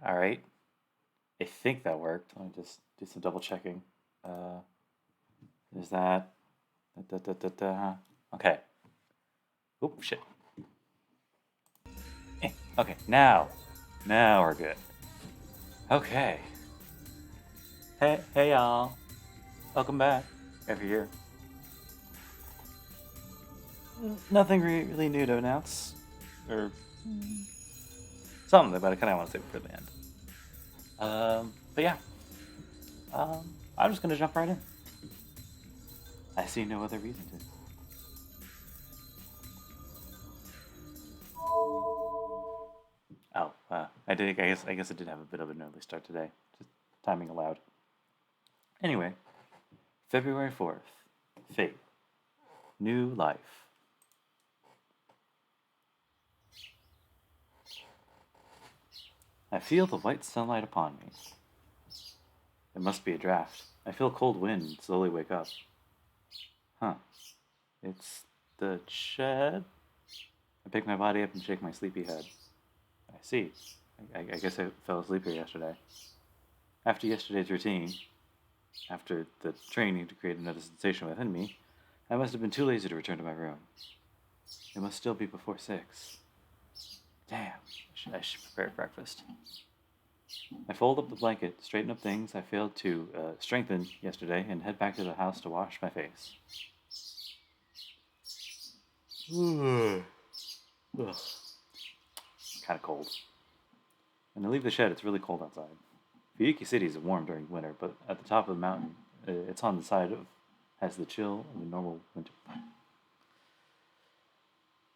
All right. I think that worked. Let me just do some double checking. There's that. Da, da, da, da. Okay. Oop, shit. Okay, now we're good. Okay. Hey, y'all. Welcome back. Every year. Nothing really new to announce, or something, but I kind of want to save it for the end. But yeah. I'm just gonna jump right in. I see no other reason to. Oh, I did. I guess I did have a bit of an early start today. Just timing allowed. Anyway, February 4th. Fate. New life. I feel the white sunlight upon me. It must be a draft. I feel cold wind and slowly wake up. Huh. It's the shed? I pick my body up and shake my sleepy head. I see. I guess I fell asleep here yesterday. After yesterday's routine, after the training to create another sensation within me, I must have been too lazy to return to my room. It must still be before 6. Damn, I should prepare breakfast. I fold up the blanket, straighten up things I failed to strengthen yesterday, and head back to the house to wash my face. Ugh. Kind of cold. When I leave the shed, it's really cold outside. Fuyuki City is warm during winter, but at the top of the mountain, it's on the side of has the chill of a normal winter.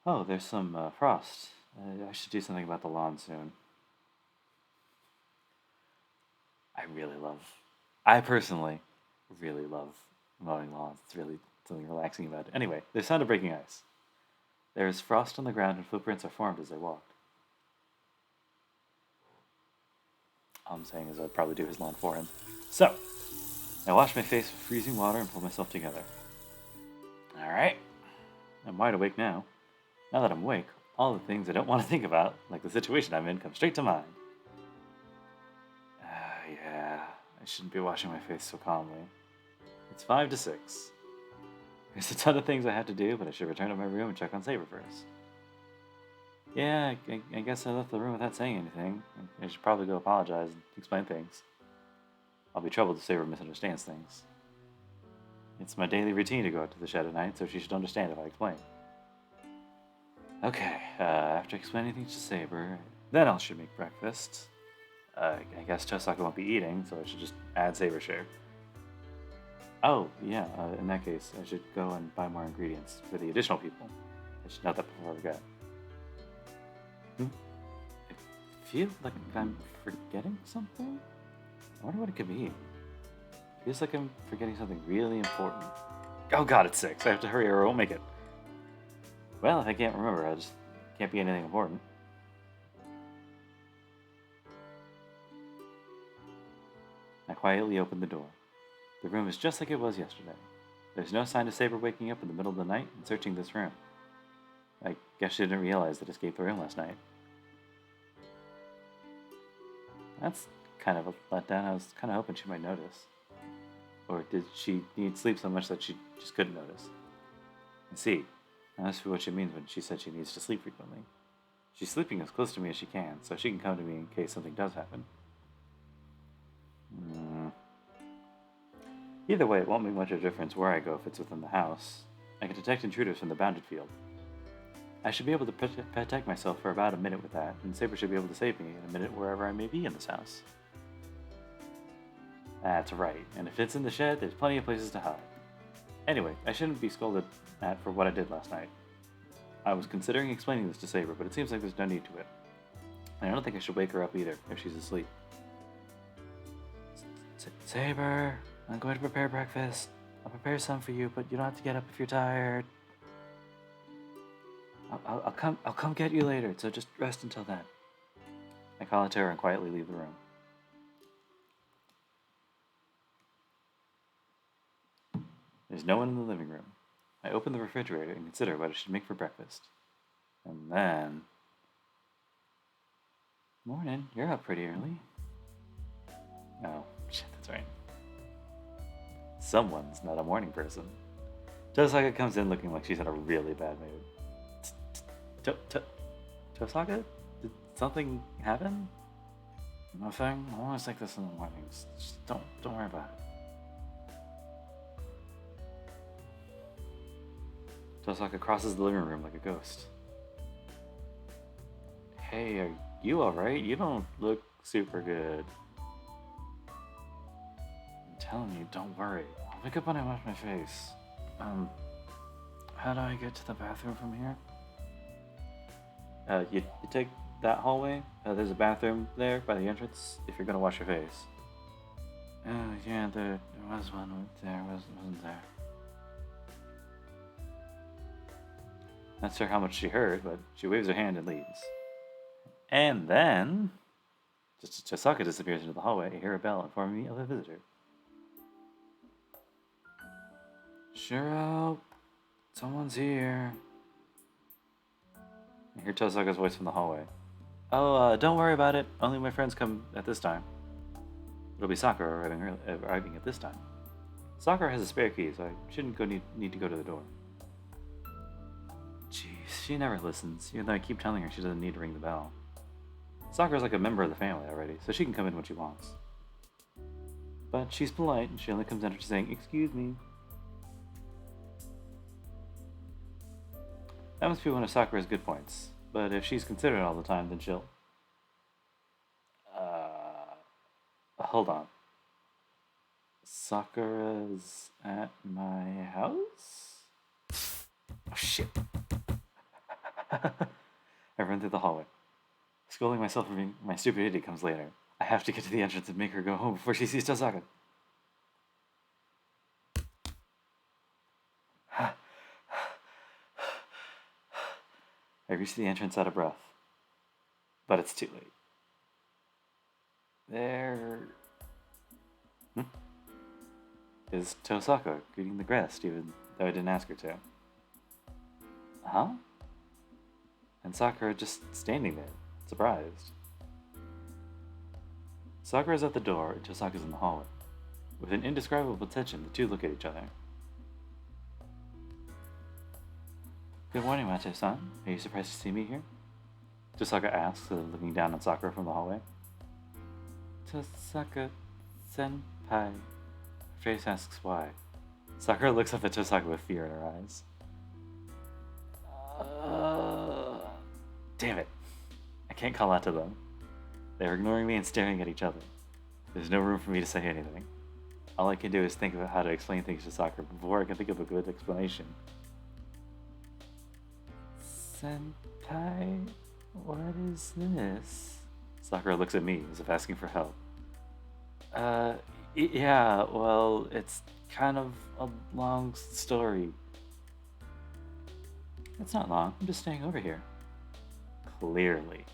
Oh, there's some frost. I should do something about the lawn soon. I personally really love mowing lawns. It's really something relaxing about it. Anyway, there's sound of breaking ice. There's frost on the ground and footprints are formed as I walked. All I'm saying is I'd probably do his lawn for him. So, I wash my face with freezing water and pull myself together. Alright. I'm wide awake now. Now that I'm awake, all the things I don't want to think about, like the situation I'm in, come straight to mind. Yeah, I shouldn't be washing my face so calmly. It's 5 to 6. There's a ton of things I have to do, but I should return to my room and check on Saber first. Yeah, I guess I left the room without saying anything. I should probably go apologize and explain things. I'll be troubled if Saber misunderstands things. It's my daily routine to go out to the shed at night, so she should understand if I explain. Okay, after explaining things to Saber, then I should make breakfast. I guess Tosaka won't be eating, so I should just add Saber share. Oh, yeah, in that case, I should go and buy more ingredients for the additional people. I should note that before I forget. I feel like I'm forgetting something? I wonder what it could be. Feels like I'm forgetting something really important. Oh god, it's 6. I have to hurry or I won't make it. Well, if I can't remember, I just can't be anything important. I quietly opened the door. The room is just like it was yesterday. There's no sign of Saber waking up in the middle of the night and searching this room. I guess she didn't realize that I escaped the room last night. That's kind of a letdown. I was kind of hoping she might notice. Or did she need sleep so much that she just couldn't notice? I see. Now that's what she means when she said she needs to sleep frequently. She's sleeping as close to me as she can, so she can come to me in case something does happen. Either way, it won't make much of a difference where I go if it's within the house. I can detect intruders from the bounded field. I should be able to protect myself for about a minute with that, and Saber should be able to save me in a minute wherever I may be in this house. That's right, and if it's in the shed, there's plenty of places to hide. Anyway, I shouldn't be scolded at for what I did last night. I was considering explaining this to Saber, but it seems like there's no need to it. And I don't think I should wake her up either, if she's asleep. Saber, I'm going to prepare breakfast. I'll prepare some for you, but you don't have to get up if you're tired. I'll come get you later, so just rest until then. I call out to her and quietly leave the room. There's no one in the living room. I open the refrigerator and consider what I should make for breakfast. And then... Morning, you're up pretty early. Oh, shit, that's right. Someone's not a morning person. Tosaka comes in looking like she's in a really bad mood. Tosaka? Did something happen? Nothing. I always like this in the mornings. Just don't worry about it. Tosaka crosses the living room like a ghost. Hey, are you alright? You don't look super good. I'm telling you, don't worry. I'll wake up when I wash my face. How do I get to the bathroom from here? You take that hallway. There's a bathroom there by the entrance if you're gonna wash your face. Oh, yeah, there was one there, wasn't there? Not sure how much she heard, but she waves her hand and leaves. And then, just as Tosaka disappears into the hallway, I hear a bell informing me of a visitor. Shirou, someone's here. I hear Tosaka's voice from the hallway. Oh, don't worry about it. Only my friends come at this time. It'll be Sakura arriving at this time. Sakura has a spare key, so I shouldn't need to go to the door. Jeez, she never listens, even though I keep telling her she doesn't need to ring the bell. Sakura's like a member of the family already, so she can come in when she wants. But she's polite, and she only comes in after saying, "Excuse me." That must be one of Sakura's good points, but if she's considerate all the time, then she'll... Hold on. Sakura's at my house? Oh, shit. I run through the hallway. Scolding myself for being my stupidity comes later. I have to get to the entrance and make her go home before she sees Tosaka. I reach the entrance out of breath. But it's too late. There... is Tosaka greeting the guest, even though I didn't ask her to. Huh? And Sakura just standing there, surprised. Sakura's at the door and Tosaka's in the hallway. With an indescribable tension, the two look at each other. Good morning, Macho-san. Are you surprised to see me here? Tosaka asks, looking down at Sakura from the hallway. Tosaka-senpai. Her face asks why. Sakura looks up at Tosaka with fear in her eyes. Damn it. I can't call out to them. They're ignoring me and staring at each other. There's no room for me to say anything. All I can do is think about how to explain things to Sakura before I can think of a good explanation. Senpai, what is this? Sakura looks at me as if asking for help. Yeah, well, it's kind of a long story. It's not long, I'm just staying over here. Clearly.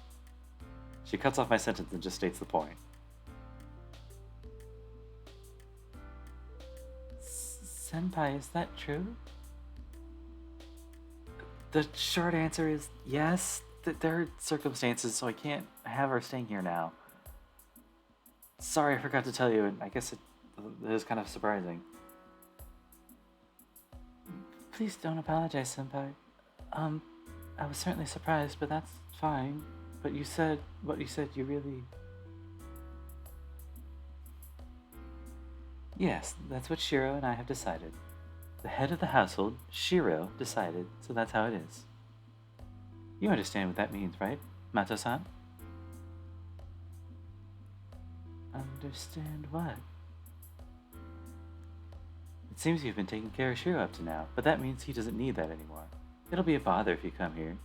She cuts off my sentence and just states the point. Senpai, is that true? The short answer is yes. There are circumstances, so I can't have her staying here now. Sorry, I forgot to tell you, and I guess it is kind of surprising. Please don't apologize, Senpai. I was certainly surprised, but that's fine. But you said what you said, you really... Yes, that's what Shirou and I have decided. The head of the household, Shirou, decided, so that's how it is. You understand what that means, right, Mato-san? Understand what? It seems you've been taking care of Shirou up to now, but that means he doesn't need that anymore. It'll be a bother if you come here.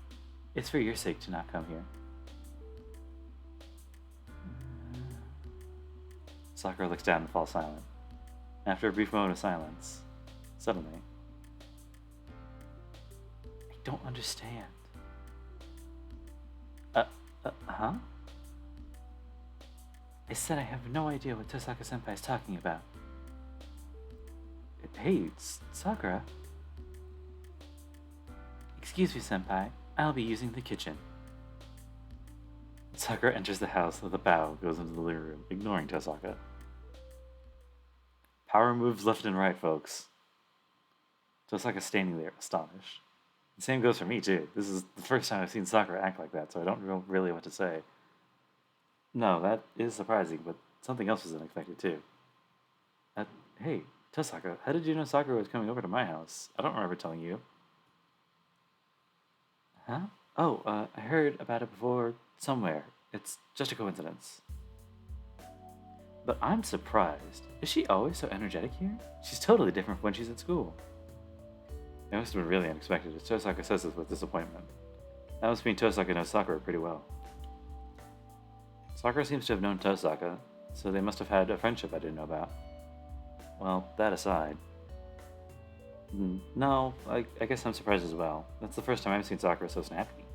It's for your sake to not come here. Sakura looks down and falls silent. After a brief moment of silence, suddenly, I don't understand. Huh? I said I have no idea what Tosaka-senpai is talking about. Hey, Sakura. Excuse me, senpai. I'll be using the kitchen. Sakura enters the house with a bow, goes into the living room, ignoring Tosaka. Power moves left and right, folks. Tosaka's standing there, astonished. The same goes for me, too. This is the first time I've seen Sakura act like that, so I don't know really what to say. No, that is surprising, but something else was unexpected, too. Hey, Tosaka, how did you know Sakura was coming over to my house? I don't remember telling you. Huh? Oh, I heard about it before somewhere. It's just a coincidence. But I'm surprised. Is she always so energetic here? She's totally different from when she's at school. It must have been really unexpected, as Tosaka says this with disappointment. That must mean Tosaka knows Sakura pretty well. Sakura seems to have known Tosaka, so they must have had a friendship I didn't know about. Well, that aside. No, I guess I'm surprised as well. That's the first time I've seen Sakura so snappy.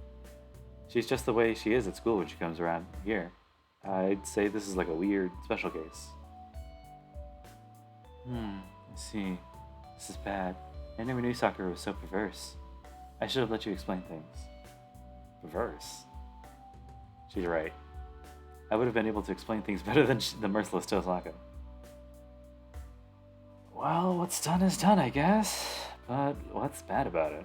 She's just the way she is at school when she comes around here. I'd say this is like a weird, special case. I see. This is bad. I never knew Sakura was so perverse. I should have let you explain things. Perverse? She's right. I would have been able to explain things better than the merciless Tosaka. Well, what's done is done, I guess. But what's bad about it?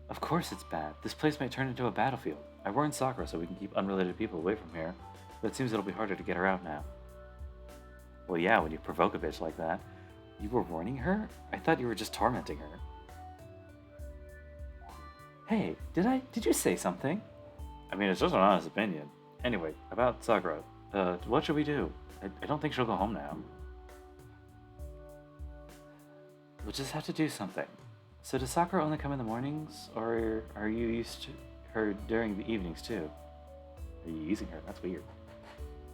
Of course it's bad. This place might turn into a battlefield. I warned Sakura so we can keep unrelated people away from here, but it seems it'll be harder to get her out now. Well, yeah, when you provoke a bitch like that. You were warning her? I thought you were just tormenting her. Hey, did you say something? I mean, it's just an honest opinion. Anyway, about Sakura. What should we do? I don't think she'll go home now. We'll just have to do something. So does Sakura only come in the mornings, or are you used to her during the evenings too? Are you using her? That's weird.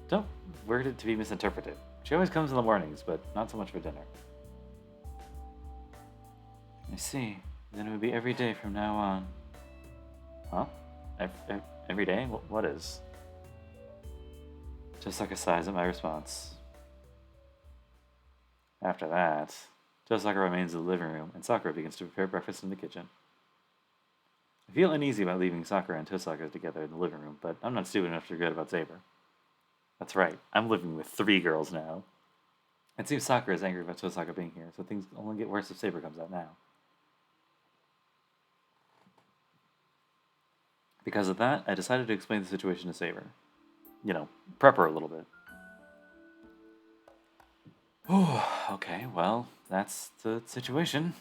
Don't word it to be misinterpreted. She always comes in the mornings, but not so much for dinner. I see. Then it would be every day from now on. Huh? Every day? What is? Just like a sighs at my response. After that, Tosaka remains in the living room, and Sakura begins to prepare breakfast in the kitchen. I feel uneasy about leaving Sakura and Tosaka together in the living room, but I'm not stupid enough to forget about Saber. That's right, I'm living with 3 girls now. It seems Sakura is angry about Tosaka being here, so things only get worse if Saber comes out now. Because of that, I decided to explain the situation to Saber. You know, prep her a little bit. Okay, well, that's the situation.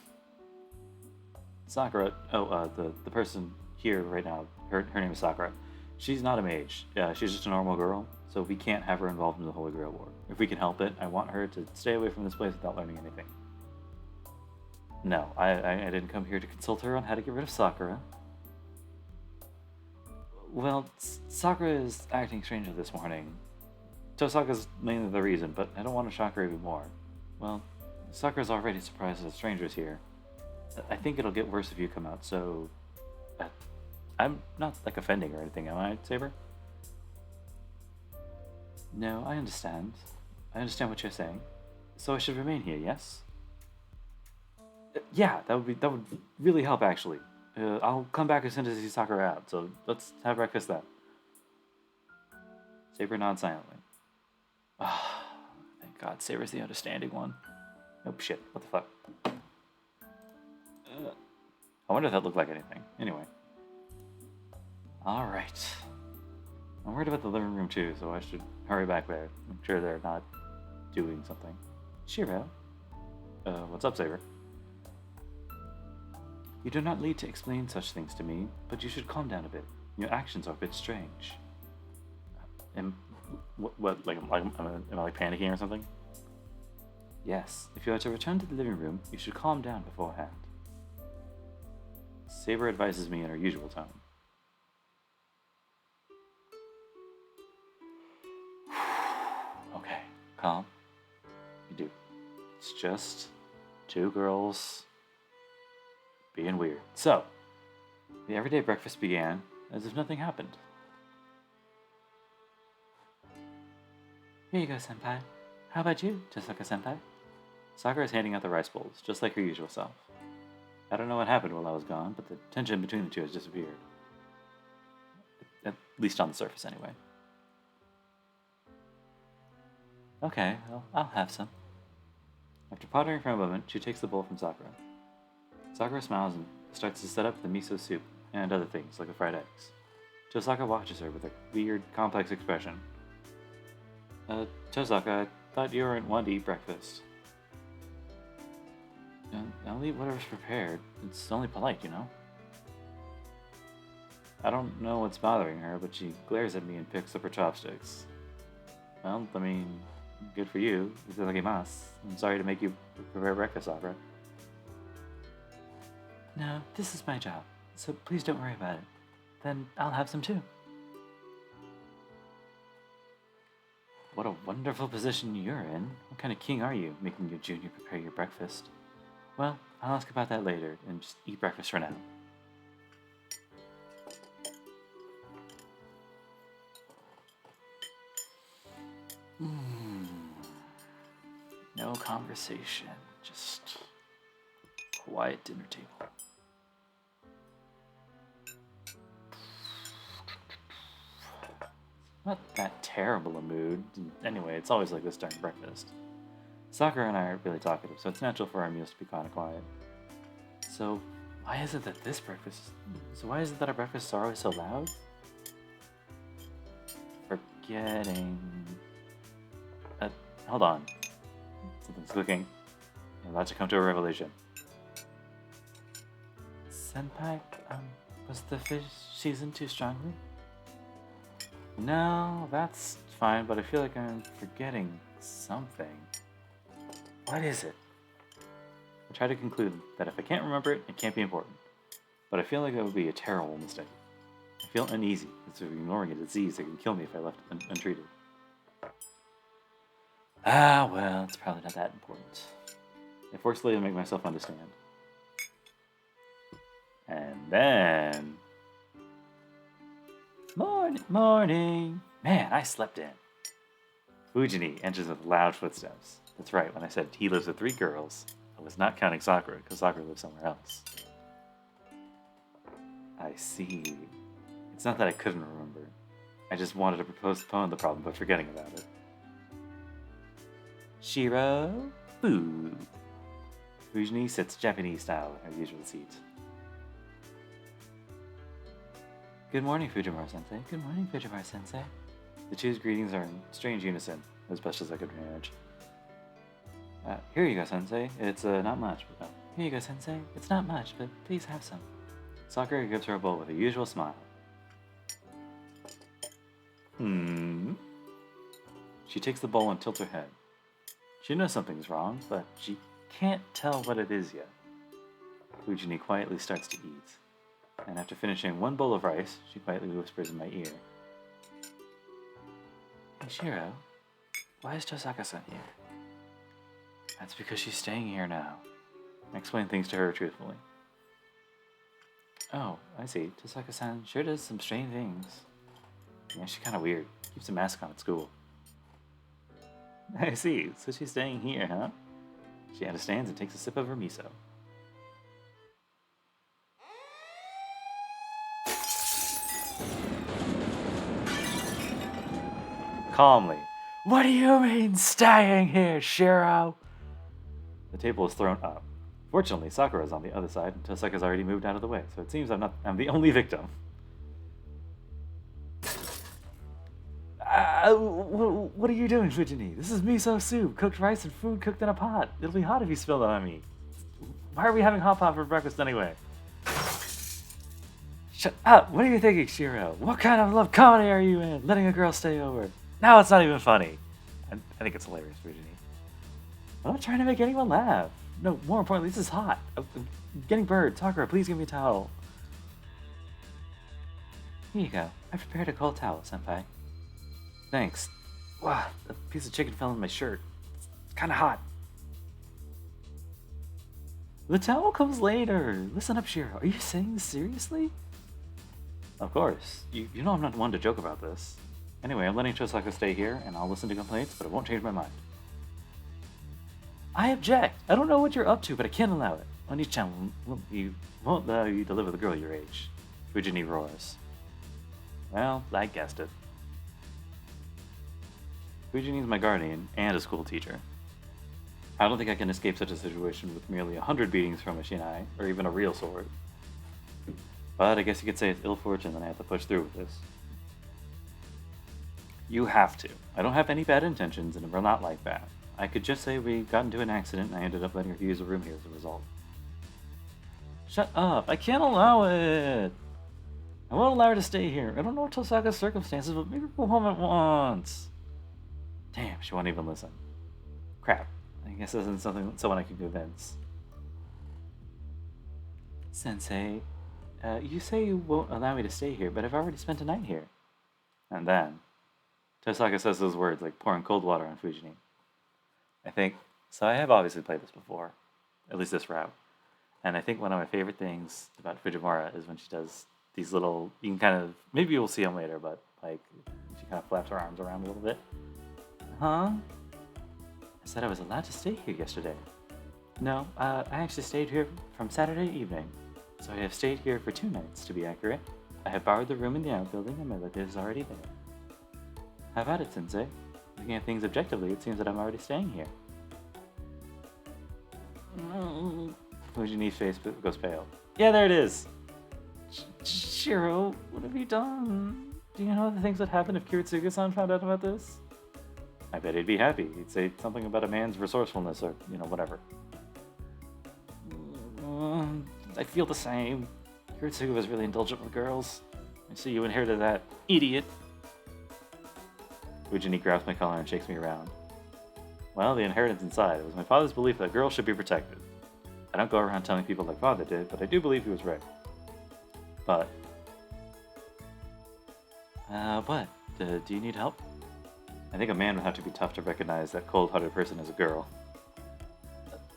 Sakura, the person here right now, her name is Sakura. She's not a mage. She's just a normal girl, so we can't have her involved in the Holy Grail War. If we can help it, I want her to stay away from this place without learning anything. No, I didn't come here to consult her on how to get rid of Sakura. Well, Sakura is acting strangely this morning. Tosaka's mainly the reason, but I don't want to shock her even more. Well, Sakura's already surprised at strangers here. I think it'll get worse if you come out, so... I'm not, like, offending or anything, am I, Saber? No, I understand. I understand what you're saying. So I should remain here, yes? Yeah, that would really help, actually. I'll come back as soon as I see Sakura out, so let's have breakfast then. Saber nods silently. Ah, thank God, Saber's the understanding one. Nope, shit, what the fuck? I wonder if that looked like anything. Anyway. Alright. I'm worried about the living room too, so I should hurry back there. Make sure they're not doing something. Shirou? What's up, Saber? You do not need to explain such things to me, but you should calm down a bit. Your actions are a bit strange. Am I like panicking or something? Yes, if you are to return to the living room, you should calm down beforehand. Saber advises me in her usual tone. Okay, calm. You do. It's just 2 girls being weird. So, the everyday breakfast began as if nothing happened. Here you go, senpai. How about you, Tosaka senpai? Sakura is handing out the rice bowls, just like her usual self. I don't know what happened while I was gone, but the tension between the two has disappeared. At least on the surface, anyway. Okay, well, I'll have some. After pondering for a moment, she takes the bowl from Sakura. Sakura smiles and starts to set up the miso soup and other things, like the fried eggs. Tosaka watches her with a weird, complex expression. Tosaka, I thought you weren't one to eat breakfast. I'll eat whatever's prepared. It's only polite, you know? I don't know what's bothering her, but she glares at me and picks up her chopsticks. Well, I mean, good for you. Itadakimasu. I'm sorry to make you prepare breakfast, Sakura. No, this is my job, so please don't worry about it. Then I'll have some too. What a wonderful position you're in. What kind of king are you, making your junior prepare your breakfast? Well, I'll ask about that later, and just eat breakfast for now. No conversation, just quiet dinner table. Not that terrible a mood. Anyway, it's always like this during breakfast. Sakura and I aren't really talkative, so it's natural for our meals to be kind of quiet. So, why is it that our breakfasts are always so loud? Forgetting. Hold on. Something's cooking. I'm about to come to a revelation. Senpai, was the fish seasoned too strongly? No, that's fine, but I feel like I'm forgetting something. What is it? I try to conclude that if I can't remember it, it can't be important. But I feel like that would be a terrible mistake. I feel uneasy, as if ignoring a disease that can kill me if I left it untreated. Ah, well, it's probably not that important. I force Leia to make myself understand. And then... Morning! Man, I slept in. Fujini enters with loud footsteps. That's right, when I said he lives with 3 girls, I was not counting Sakura, because Sakura lives somewhere else. I see. It's not that I couldn't remember. I just wanted to postpone the problem by forgetting about it. Shirou, food. Fujini sits Japanese style in her usual seat. Good morning, Fujiwara-sensei. Good morning, Fujiwara-sensei. The two's greetings are in strange unison, as best as I could manage. Here you go, Sensei. It's not much, but here you go, Sensei. It's not much, but please have some. Sakura gives her a bowl with her usual smile. She takes the bowl and tilts her head. She knows something's wrong, but she can't tell what it is yet. Fujini quietly starts to eat, and after finishing 1 bowl of rice, she quietly whispers in my ear. Hey, Shirou, why is Tosaka-san here? That's because she's staying here now. I explain things to her truthfully. Oh, I see. Tosaka-san sure does some strange things. Yeah, she's kind of weird. Keeps a mask on at school. I see. So she's staying here, huh? She understands and takes a sip of her miso. Calmly. What do you mean staying here, Shirou? The table is thrown up. Fortunately, Sakura is on the other side, and Tosaka's already moved out of the way, so it seems I'm the only victim. What are you doing, Fujini? This is miso soup, cooked rice and food cooked in a pot. It'll be hot if you spill it on me. Why are we having hot pot for breakfast anyway? Shut up! What are you thinking, Shirou? What kind of love comedy are you in? Letting a girl stay over. Now it's not even funny. I think it's hilarious, Fujini. I'm not trying to make anyone laugh. No, more importantly, this is hot. I'm getting burned. Sakura, please give me a towel. Here you go. I prepared a cold towel, Senpai. Thanks. Wow, a piece of chicken fell in my shirt. It's kind of hot. The towel comes later. Listen up, Shirou. Are you saying this seriously? Of course. You know I'm not one to joke about this. Anyway, I'm letting Tosaka stay here, and I'll listen to complaints, but it won't change my mind. I object. I don't know what you're up to, but I can't allow it. Oni-chan won't allow you to live with a girl your age. Fujini roars. Well, I guessed it. Fujini's my guardian and a school teacher. I don't think I can escape such a situation with merely 100 beatings from a shinai, or even a real sword. But I guess you could say it's ill fortune that I have to push through with this. You have to. I don't have any bad intentions, and we're not like that. I could just say we got into an accident and I ended up letting her use a room here as a result. Shut up! I can't allow it! I won't allow her to stay here. I don't know Tosaka's circumstances, but maybe go home at once. Damn, she won't even listen. Crap. I guess this isn't someone I can convince. Sensei, you say you won't allow me to stay here, but I've already spent a night here. And then, Tosaka says those words like pouring cold water on Fujini. So I have obviously played this before, at least this route. And I think one of my favorite things about Fujimura is when she does these little, you can kind of, maybe you'll see them later, but like, she kind of flaps her arms around a little bit. Huh? I said I was allowed to stay here yesterday. No, I actually stayed here from Saturday evening. So I have stayed here for 2 nights, to be accurate. I have borrowed the room in the outbuilding and my luggage is already there. How about it, Sensei? Looking at things objectively, it seems that I'm already staying here. Fujini's face goes pale. Yeah, there it is! Shirou, what have you done? Do you know the things that happen if Kiritsuga-san found out about this? I bet he'd be happy. He'd say something about a man's resourcefulness or, whatever. I feel the same. Kiritsuga was really indulgent with girls. I see you inherited that, idiot. Fujini grabs my collar and shakes me around. Well, the inheritance inside. It was my father's belief that girls should be protected. I don't go around telling people like father did, but I do believe he was right. But... what? Do you need help? I think a man would have to be tough to recognize that cold-hearted person as a girl.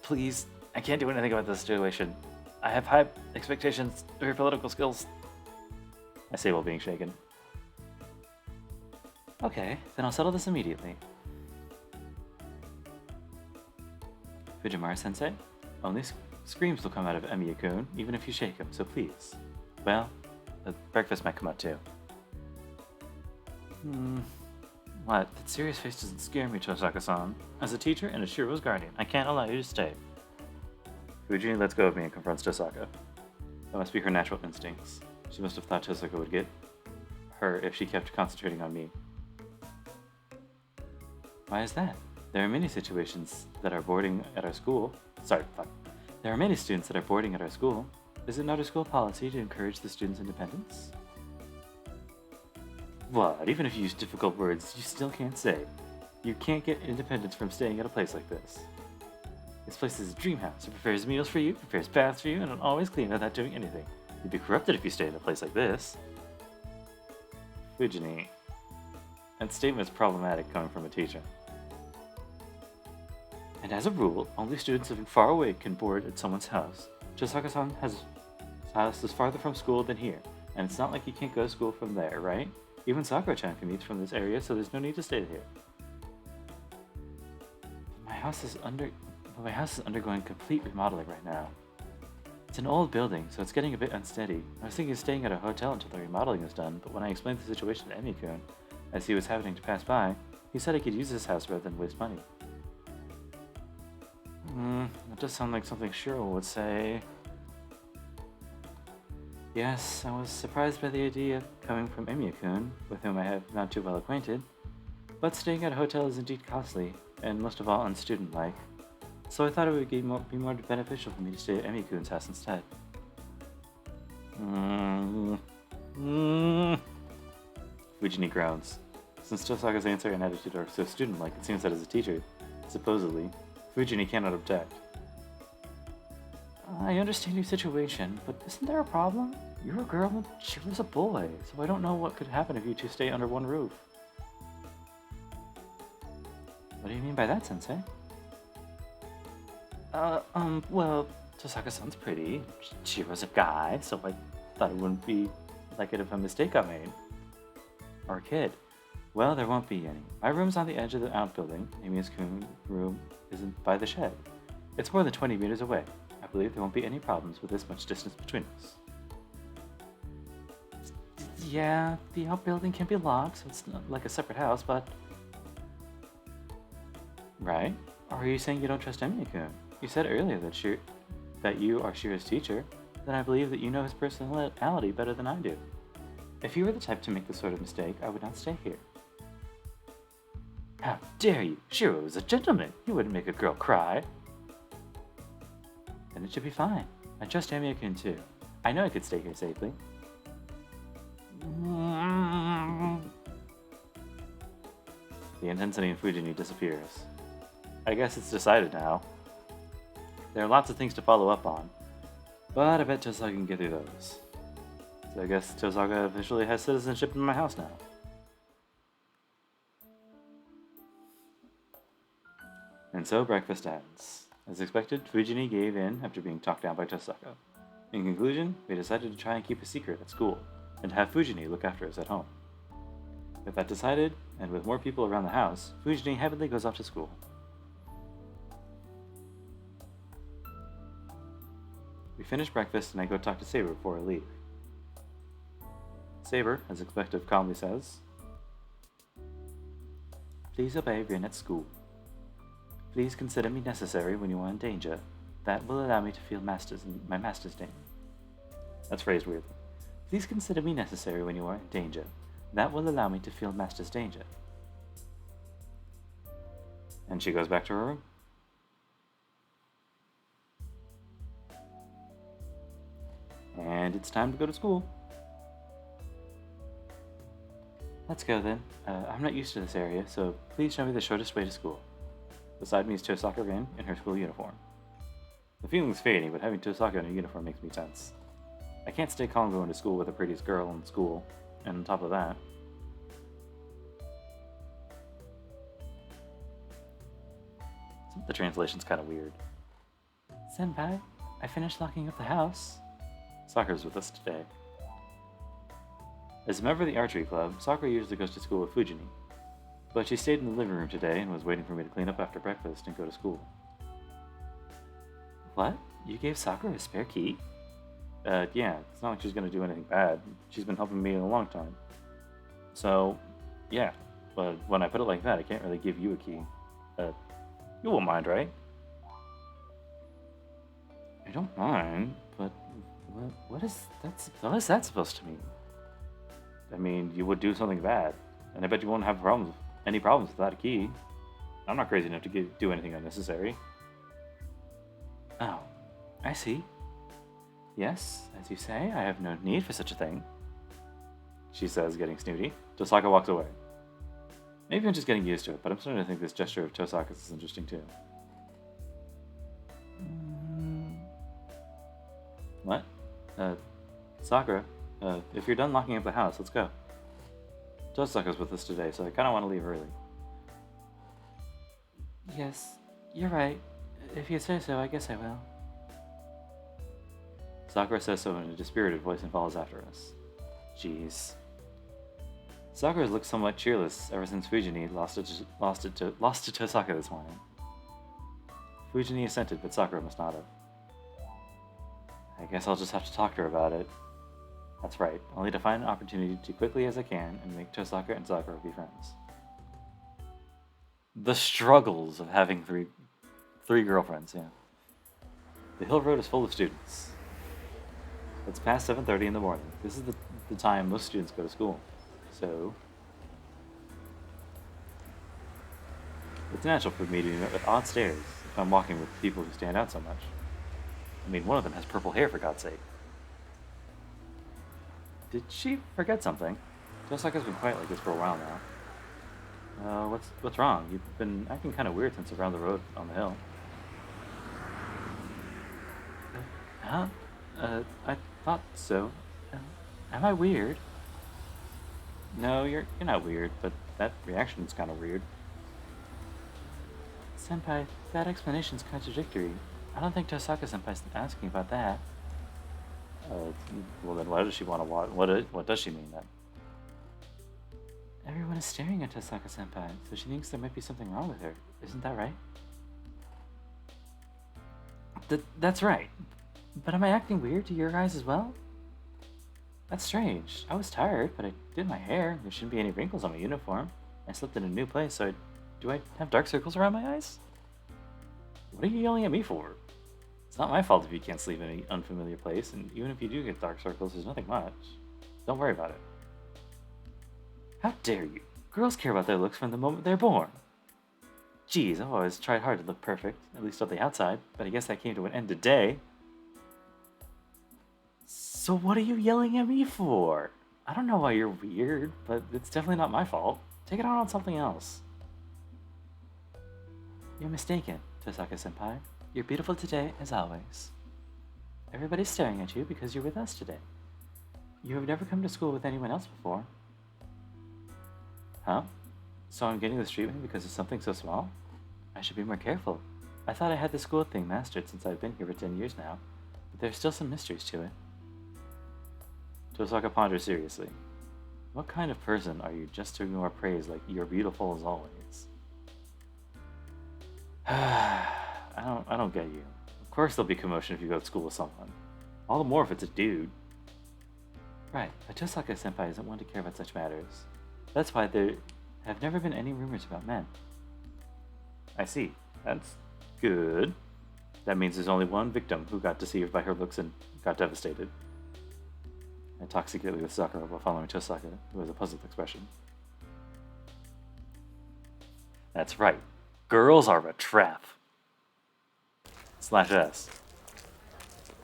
Please, I can't do anything about this situation. I have high expectations of your political skills. I say while being shaken. Okay, then I'll settle this immediately. Fujimura-sensei, only screams will come out of Emiya-kun, even if you shake him, so please. Well, the breakfast might come out too. What? That serious face doesn't scare me, Tosaka-san. As a teacher and as Shirou's guardian, I can't allow you to stay. Fujini lets go of me and confronts Tosaka. That must be her natural instincts. She must have thought Tosaka would get her if she kept concentrating on me. Why is that? There are many situations that are boarding at our school. There are many students that are boarding at our school. Is it not a school policy to encourage the students' independence? What? Even if you use difficult words, you still can't say. You can't get independence from staying at a place like this. This place is a dream house. It prepares meals for you, prepares baths for you, and it's always clean without doing anything. You'd be corrupted if you stayed in a place like this. Fujini. That statement is problematic coming from a teacher. And as a rule, only students living far away can board at someone's house. Tosaka-san his house is farther from school than here, and it's not like you can't go to school from there, right? Even Sakura-chan commutes from this area, so there's no need to stay here. My house is undergoing complete remodeling right now. It's an old building, so it's getting a bit unsteady. I was thinking of staying at a hotel until the remodeling is done, but when I explained the situation to Emiya-kun, as he was happening to pass by, he said I could use this house rather than waste money. That does sound like something Shirou would say. Yes, I was surprised by the idea coming from Emiya-kun, with whom I have not too well acquainted, but staying at a hotel is indeed costly, and most of all unstudent-like, so I thought it would be more beneficial for me to stay at Emiya-kun's house instead. Fujini groans. Since Tosaka's answer and attitude are so student-like, it seems that as a teacher, supposedly, Fujini cannot object. I understand your situation, but isn't there a problem? You're a girl and Shirou's a boy, so I don't know what could happen if you two stay under one roof. What do you mean by that, Sensei? Well, Tosaka-san's pretty. Shirou's a guy, so I thought it wouldn't be like it if a mistake got made. Or a kid. Well, there won't be any. My room's on the edge of the outbuilding. Emiya's room isn't by the shed. It's more than 20 meters away. I believe there won't be any problems with this much distance between us. Yeah, the outbuilding can be locked, so it's not like a separate house, but... Right? Or are you saying you don't trust Emiya-kun? You said earlier that you are Shirou's teacher. Then I believe that you know his personality better than I do. If you were the type to make this sort of mistake, I would not stay here. How dare you! Shirou is a gentleman! He wouldn't make a girl cry! Then it should be fine. I trust Emiya-kun too. I know I could stay here safely. The intensity in Fujini disappears. I guess it's decided now. There are lots of things to follow up on, but I bet Tosaka can get through those. So I guess Tosaka officially has citizenship in my house now. And so breakfast ends. As expected, Fujini gave in after being talked down by Tosaka. In conclusion, we decided to try and keep a secret at school, and have Fujini look after us at home. With that decided, and with more people around the house, Fujini heavily goes off to school. We finish breakfast and I go talk to Saber before I leave. Saber, as expected, calmly says, "Please obey Rin at school. Please consider me necessary when you are in danger. That will allow me to feel my master's danger." That's phrased weirdly. "Please consider me necessary when you are in danger. That will allow me to feel master's danger." And she goes back to her room. And it's time to go to school. Let's go then. I'm not used to this area, so please show me the shortest way to school. Beside me is Tosaka Rin in her school uniform. The feeling's fading, but having Tosaka in a uniform makes me tense. I can't stay calm going to school with the prettiest girl in school, and on top of that... The translation's kind of weird. Senpai, I finished locking up the house. Sakura's with us today. As a member of the archery club, Sakura usually goes to school with Fujini, but she stayed in the living room today and was waiting for me to clean up after breakfast and go to school. What? You gave Sakura a spare key? Yeah, it's not like she's gonna do anything bad. She's been helping me in a long time. So, yeah, but when I put it like that, I can't really give you a key. You won't mind, right? I don't mind, but what is that supposed to mean? I mean, you would do something bad, and I bet you won't have any problems without a key. I'm not crazy enough to do anything unnecessary. Oh, I see. Yes, as you say, I have no need for such a thing, she says, getting snooty. Tosaka walks away. Maybe I'm just getting used to it, but I'm starting to think this gesture of Tosaka's is interesting too. What? Sakura, if you're done locking up the house, let's go. Tosaka's with us today, so I kind of want to leave early. Yes, you're right. If you say so, I guess I will. Sakura says so in a dispirited voice and follows after us. Jeez. Sakura has looked somewhat cheerless ever since Fujini lost to Tosaka this morning. Fujini assented, but Sakura must not have. I guess I'll just have to talk to her about it. That's right, I'll need to find an opportunity to quickly as I can and make Tosaka and Sakura be friends. The struggles of having three girlfriends, yeah. The hill road is full of students. It's past 7:30 in the morning. This is the time most students go to school. So, it's natural for me to be met with odd stares if I'm walking with people who stand out so much. I mean, one of them has purple hair, for God's sake. Did she forget something? Tosaka's been quiet like this for a while now. What's wrong? You've been acting kind of weird since around the road on the hill. Huh? I thought so. Am I weird? No, you're not weird, but that reaction's kind of weird. Senpai, that explanation's contradictory. I don't think Tosaka-senpai's asking about that. Well then why does she want to watch? What does she mean then? Everyone is staring at Tosaka-senpai, so she thinks there might be something wrong with her. Isn't that right? That's right. But am I acting weird to your eyes as well? That's strange. I was tired, but I did my hair. There shouldn't be any wrinkles on my uniform. I slept in a new place, so do I have dark circles around my eyes? What are you yelling at me for? It's not my fault if you can't sleep in an unfamiliar place, and even if you do get dark circles, there's nothing much. Don't worry about it. How dare you? Girls care about their looks from the moment they're born. Geez, I've always tried hard to look perfect, at least on the outside, but I guess that came to an end today. So what are you yelling at me for? I don't know why you're weird, but it's definitely not my fault. Take it out on something else. You're mistaken, Tosaka-senpai. You're beautiful today, as always. Everybody's staring at you because you're with us today. You have never come to school with anyone else before. Huh? So I'm getting this treatment because of something so small? I should be more careful. I thought I had the school thing mastered since I've been here for 10 years now, but there's still some mysteries to it. Tosaka ponders seriously. What kind of person are you just to ignore praise like you're beautiful as always? I don't get you. Of course there'll be commotion if you go to school with someone. All the more if it's a dude. Right, but Tosaka-senpai isn't one to care about such matters. That's why there have never been any rumors about men. I see. That's good. That means there's only one victim who got deceived by her looks and got devastated. I talked secretly with Sakura while following Tosaka, who has a puzzled expression. That's right. Girls are a trap. /S.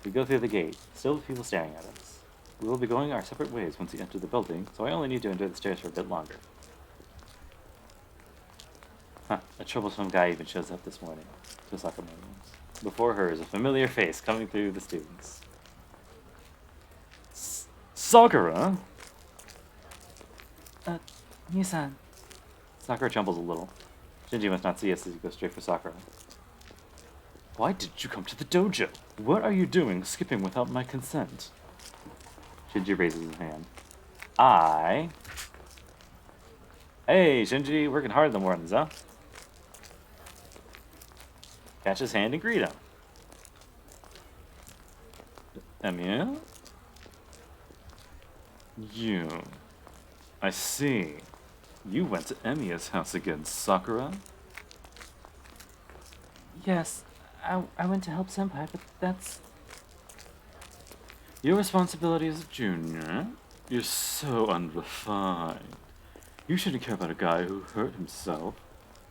We go through the gate, still with people staring at us. We will be going our separate ways once we enter the building, so I only need to enjoy the stairs for a bit longer. Huh, a troublesome guy even shows up this morning, Tosaka murmurs. Before her is a familiar face coming through the students. Sakura? Nisan. Sakura trembles a little. Shinji must not see us as he goes straight for Sakura. Why did you come to the dojo? What are you doing skipping without my consent? Shinji raises his hand. Hey, Shinji, working hard in the mornings, huh? Catch his hand and greet him. Emiya? You. I see. You went to Emiya's house again, Sakura? Yes, I went to help senpai, but that's... Your responsibility as a junior? You're so unrefined. You shouldn't care about a guy who hurt himself.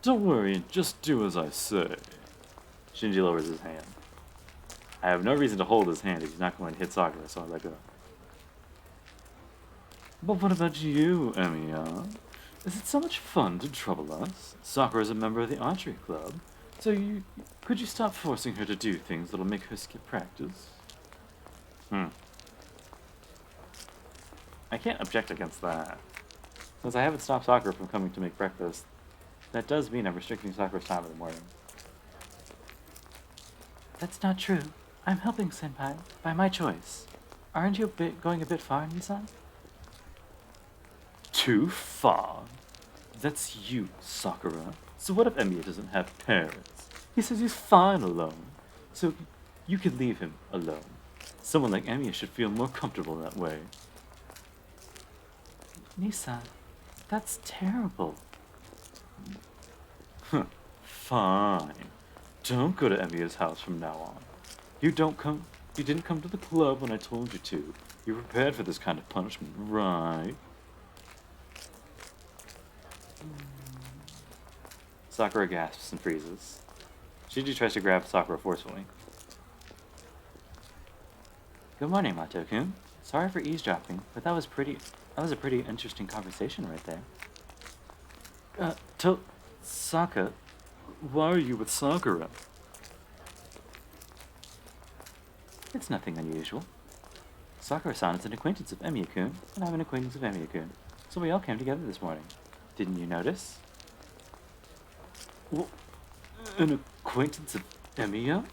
Don't worry, just do as I say. Shinji lowers his hand. I have no reason to hold his hand if he's not going to hit Sakura, so I let go. But what about you, Emiya? Is it so much fun to trouble us? Sakura is a member of the archery club, so could you stop forcing her to do things that'll make her skip practice? I can't object against that. Since I haven't stopped Sakura from coming to make breakfast, that does mean I'm restricting Sakura's time in the morning. That's not true. I'm helping senpai, by my choice. Aren't you going a bit far, Nisan? Too far? That's you, Sakura. So what if Emiya doesn't have parents? He says he's fine alone. So you can leave him alone. Someone like Emiya should feel more comfortable that way. Nisan, that's terrible. Fine. Don't go to Emiya's house from now on. You didn't come to the club when I told you to. You're prepared for this kind of punishment, right? Sakura gasps and freezes. Shinji tries to grab Sakura forcefully. Good morning, Mato-kun. Sorry for eavesdropping, but that was a pretty interesting conversation right there. Saka, why are you with Sakura? It's nothing unusual. Sakura-san is an acquaintance of Emiya-kun, and I'm an acquaintance of Emiya-kun, so we all came together this morning. Didn't you notice? Well, an acquaintance of Emiya?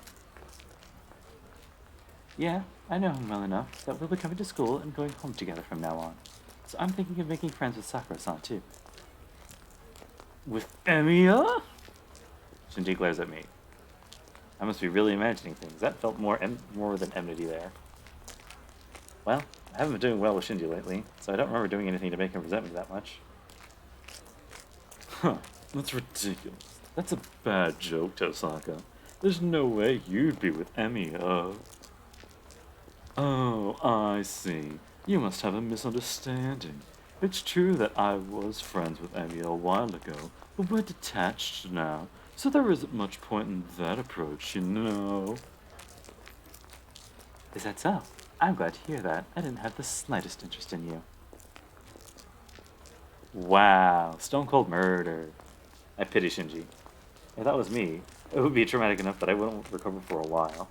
Yeah, I know him well enough that we'll be coming to school and going home together from now on. So I'm thinking of making friends with Sakura-san too. With Emiya? Shinji glares at me. I must be really imagining things. That felt more than enmity there. Well, I haven't been doing well with Shinji lately, so I don't remember doing anything to make him resent me that much. Huh, that's ridiculous. That's a bad joke, Tosaka. There's no way you'd be with Emiya. Oh, I see. You must have a misunderstanding. It's true that I was friends with Emiya a while ago, but we're detached now, so there isn't much point in that approach, you know. Is that so? I'm glad to hear that. I didn't have the slightest interest in you. Wow, stone cold murder. I pity Shinji. If that was me, it would be traumatic enough that I wouldn't recover for a while.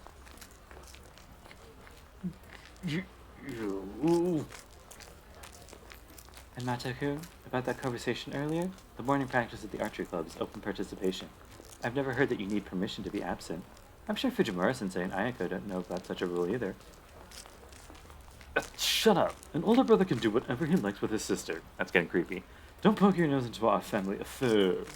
And Mato-kun, about that conversation earlier, the morning practice at the archery club is open participation. I've never heard that you need permission to be absent. I'm sure Fujimura-sensei and Ayako don't know about such a rule either. Shut up! An older brother can do whatever he likes with his sister. That's getting creepy. Don't poke your nose into our family affairs.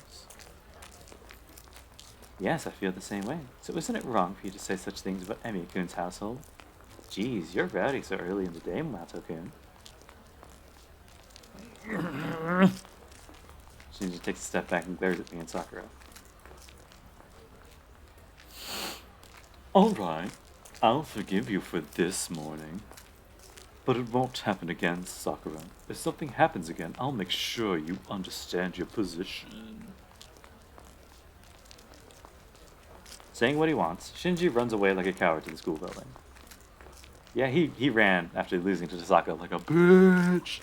Yes, I feel the same way. So isn't it wrong for you to say such things about Emiya-kun's household? Geez, you're rowdy so early in the day, Mato-kun. Shinji takes a step back and glares at me and Sakura. Alright, I'll forgive you for this morning. But it won't happen again, Sakura. If something happens again, I'll make sure you understand your position. Saying what he wants, Shinji runs away like a coward to the school building. Yeah, he ran after losing to Tosaka like a bitch.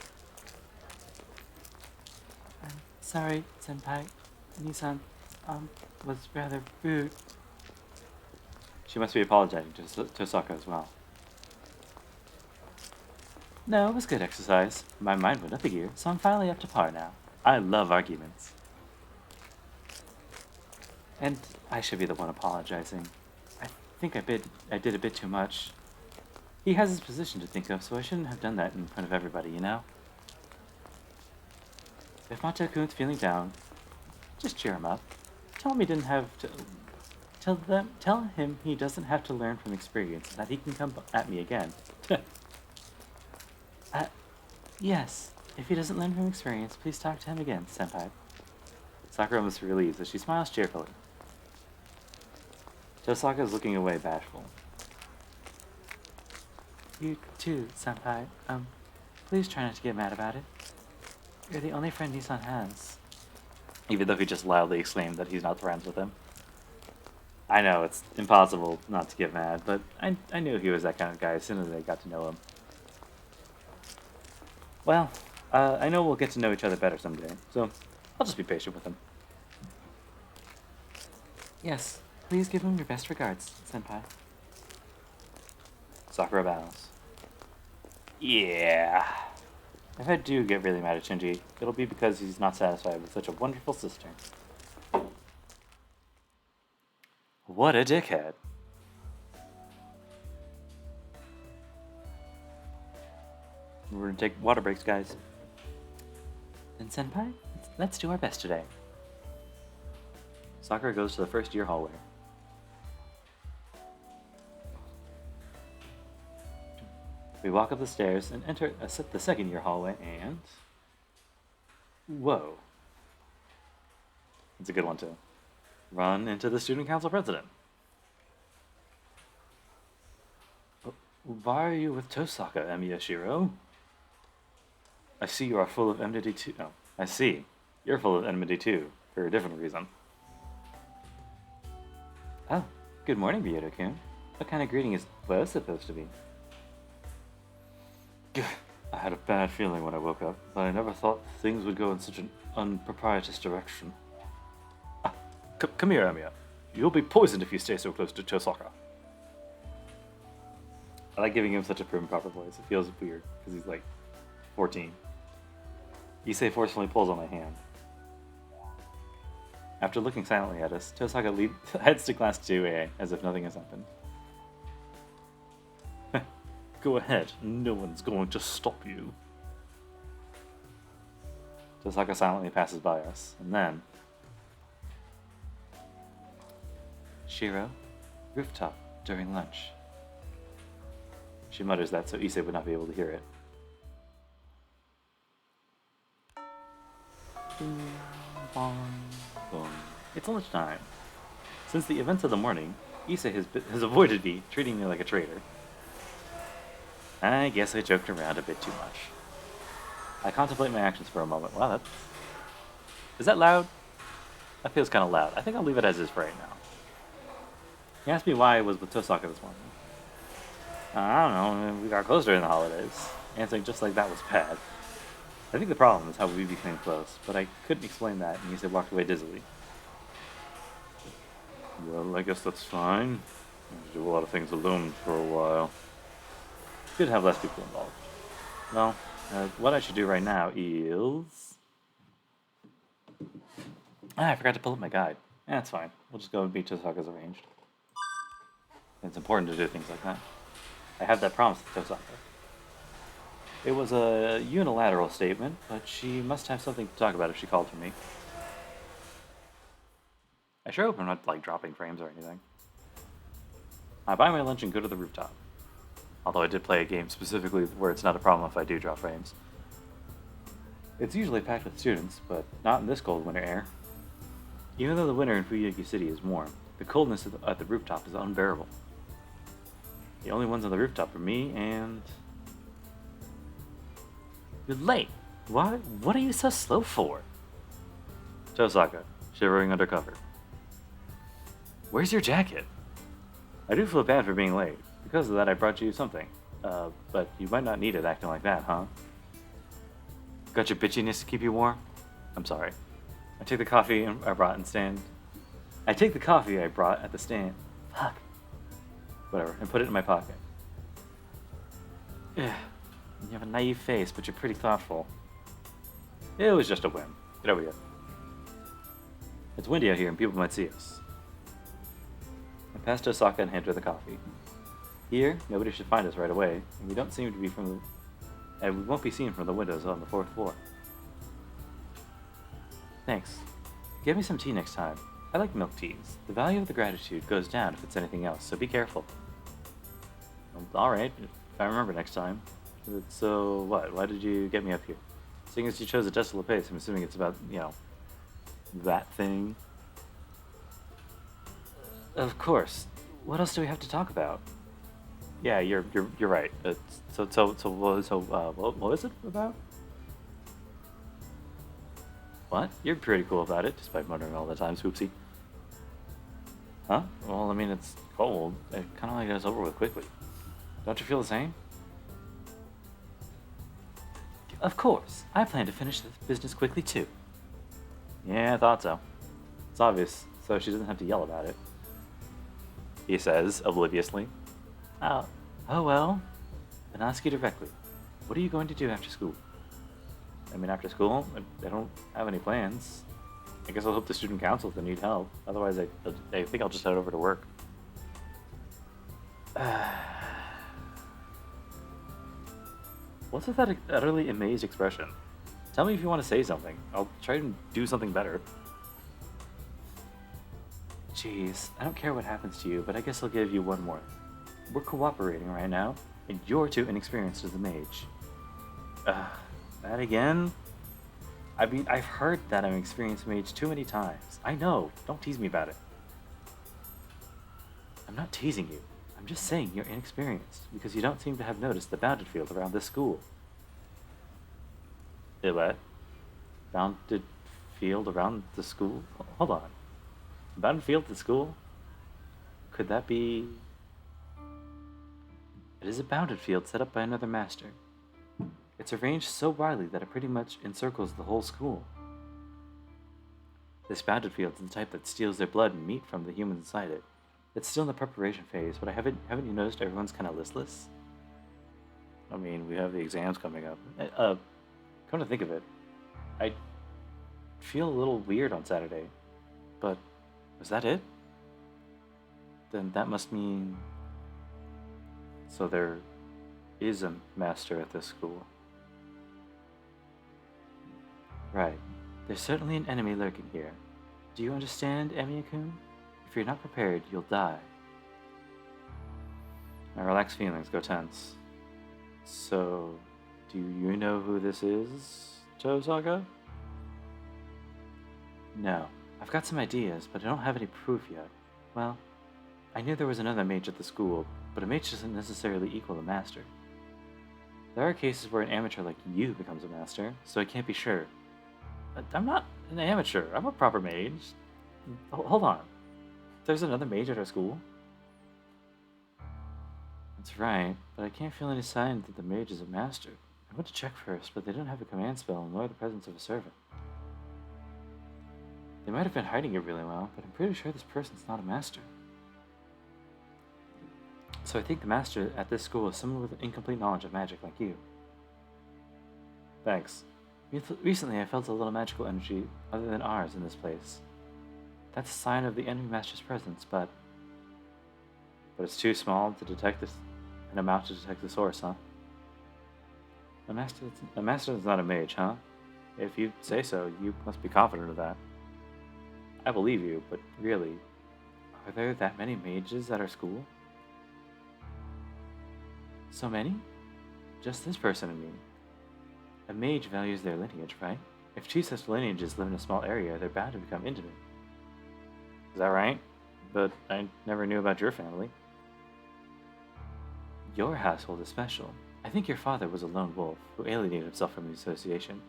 I'm sorry, Senpai. Nisan, was rather rude. She must be apologizing to Tosaka as well. No, it was good exercise. My mind went up a gear, so I'm finally up to par now. I love arguments. And I should be the one apologizing. I think I did a bit too much. He has his position to think of, so I shouldn't have done that in front of everybody, you know? If Mato-kun's feeling down, just cheer him up. Tell him he didn't have to... Tell him he doesn't have to learn from experience, and that he can come at me again. Yes. If he doesn't learn from experience, please talk to him again, Senpai. Sakura must be relieved as she smiles cheerfully. Tosaka is looking away, bashful. You too, Senpai. Please try not to get mad about it. You're the only friend Nisan has. Even though he just loudly exclaimed that he's not friends with him. I know, it's impossible not to get mad, but I knew he was that kind of guy as soon as I got to know him. Well, I know we'll get to know each other better someday, so I'll just be patient with him. Yes, please give him your best regards, Senpai. Sakura bows. Yeah. If I do get really mad at Shinji, it'll be because he's not satisfied with such a wonderful sister. What a dickhead. We're gonna take water breaks, guys. Then, Senpai, let's do our best today. Sakura goes to the first year hallway. We walk up the stairs and enter the second year hallway, and... Whoa. It's a good one, too. Run into the student council president. Why are you with Tosaka, Emiya Shirou? I see you are full of enmity too. No, I see. You're full of enmity too, for a different reason. Oh, good morning, Ryota-kun. What kind of greeting is Bo supposed to be? I had a bad feeling when I woke up, but I never thought things would go in such an unproprietous direction. Come here, Emiya. You'll be poisoned if you stay so close to Tosaka. I like giving him such a prim proper voice. It feels weird, because he's like 14. Issei forcefully pulls on my hand. After looking silently at us, Tosaka heads to class 2A, as if nothing has happened. Go ahead, no one's going to stop you. Tosaka silently passes by us, and then... Shirou, rooftop during lunch. She mutters that so Issei would not be able to hear it. It's lunchtime. Since the events of the morning, Issei has avoided me, treating me like a traitor. I guess I joked around a bit too much. I contemplate my actions for a moment. Wow, that's... Is that loud? That feels kind of loud. I think I'll leave it as is for right now. He asked me why I was with Tosaka this morning. I don't know, we got close during the holidays. Answering just like that was bad. I think the problem is how we became close, but I couldn't explain that, and Issei walked away dizzily. Well, I guess that's fine. I have to do a lot of things alone for a while. Good to have less people involved. Well, what I should do right now is... I forgot to pull up my guide. That's fine. We'll just go and meet Tosaka as arranged. It's important to do things like that. I have that promise to Tosaka. It was a unilateral statement, but she must have something to talk about if she called for me. I sure hope I'm not, like, dropping frames or anything. I buy my lunch and go to the rooftop. Although I did play a game specifically where it's not a problem if I do drop frames. It's usually packed with students, but not in this cold winter air. Even though the winter in Fuyuki City is warm, the coldness at the rooftop is unbearable. The only ones on the rooftop are me and... You're late. What are you so slow for? Tosaka, shivering under cover. Where's your jacket? I do feel bad for being late. Because of that, I brought you something. But you might not need it acting like that, huh? Got your bitchiness to keep you warm? I'm sorry. I take the coffee I brought at the stand. Fuck. Whatever, and put it in my pocket. Ugh. You have a naive face, but you're pretty thoughtful. It was just a whim. Get over here. It's windy out here and people might see us. I passed Osaka and handed her the coffee. Here, nobody should find us right away, and we won't be seen from the windows on the 4th floor. Thanks. Give me some tea next time. I like milk teas. The value of the gratitude goes down if it's anything else, so be careful. Alright, if I remember next time. So, what? Why did you get me up here? Seeing as you chose a desolate place, I'm assuming it's about, that thing. Of course. What else do we have to talk about? Yeah, you're right. What was it about? What? You're pretty cool about it, despite muttering all the time, Swoopsy. Huh? Well, I mean, it's cold. I kind of like it was over with quickly. Don't you feel the same? Of course. I plan to finish this business quickly, too. Yeah, I thought so. It's obvious, so she doesn't have to yell about it. He says, obliviously. Oh well. Then ask you directly. What are you going to do after school? I mean, after school, I don't have any plans. I guess I'll help the student council if they need help. Otherwise, I think I'll just head over to work. What's with that utterly amazed expression? Tell me if you want to say something. I'll try and do something better. Jeez, I don't care what happens to you, but I guess I'll give you one more. We're cooperating right now, and you're too inexperienced as a mage. That again? I mean, I've heard that I'm an experienced mage too many times. I know, don't tease me about it. I'm not teasing you. I'm just saying you're inexperienced, because you don't seem to have noticed the bounded field around this school. What? Bounded field around the school? Hold on. Bounded field at the school? Could that be... It is a bounded field set up by another master. It's arranged so widely that it pretty much encircles the whole school. This bounded field is the type that steals their blood and meat from the humans inside it. It's still in the preparation phase, but haven't you noticed everyone's kind of listless? I mean, we have the exams coming up. Come to think of it, I feel a little weird on Saturday, but was that it? Then that must mean... So there is a master at this school. Right. There's certainly an enemy lurking here. Do you understand, Emiya-kun? If you're not prepared, you'll die. My relaxed feelings go tense. So, do you know who this is, Tosaka? No. I've got some ideas, but I don't have any proof yet. Well, I knew there was another mage at the school, but a mage doesn't necessarily equal a master. There are cases where an amateur like you becomes a master, so I can't be sure. But I'm not an amateur, I'm a proper mage. Hold on. There's another mage at our school? That's right, but I can't feel any sign that the mage is a master. I went to check first, but they don't have a command spell nor the presence of a servant. They might have been hiding it really well, but I'm pretty sure this person's not a master. So I think the master at this school is someone with incomplete knowledge of magic like you. Thanks. Recently I felt a little magical energy other than ours in this place. That's a sign of the enemy master's presence, but it's too small to detect this, an amount to detect the source, huh? A master is not a mage, huh? If you say so, you must be confident of that. I believe you, but really, are there that many mages at our school? So many? Just this person, I mean. A mage values their lineage, right? If two such lineages live in a small area, they're bound to become intimate. Is that right? But I never knew about your family. Your household is special. I think your father was a lone wolf who alienated himself from the association.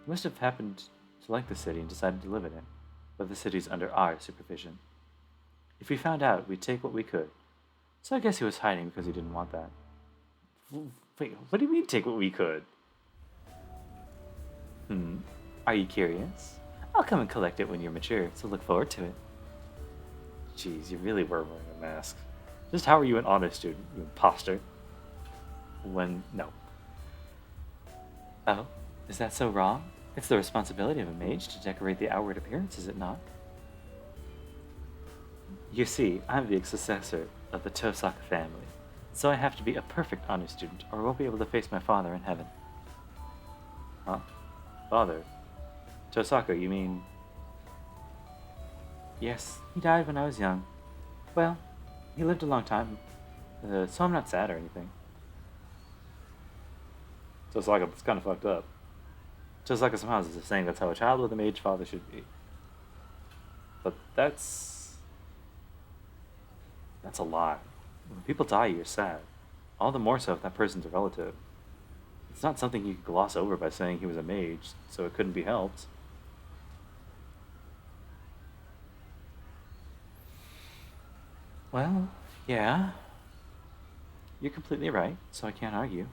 He must have happened to like the city and decided to live in it, but the city's under our supervision. If we found out, we'd take what we could. So I guess he was hiding because he didn't want that. Wait, what do you mean take what we could? Are you curious? I'll come and collect it when you're mature, so look forward to it. Jeez, you really were wearing a mask. Just how are you an honor student, you imposter? No. Oh, is that so wrong? It's the responsibility of a mage to decorate the outward appearance, is it not? You see, I'm the successor of the Tosaka family, so I have to be a perfect honor student or I won't be able to face my father in heaven. Huh? Father? Tosaka, you mean... Yes, he died when I was young. Well, he lived a long time, so I'm not sad or anything. Tosaka, that's kind of fucked up. Tosaka somehow is saying that's how a child with a mage father should be. But that's a lie. When people die, you're sad. All the more so if that person's a relative. It's not something you could gloss over by saying he was a mage, so it couldn't be helped. Well, yeah. You're completely right, so I can't argue.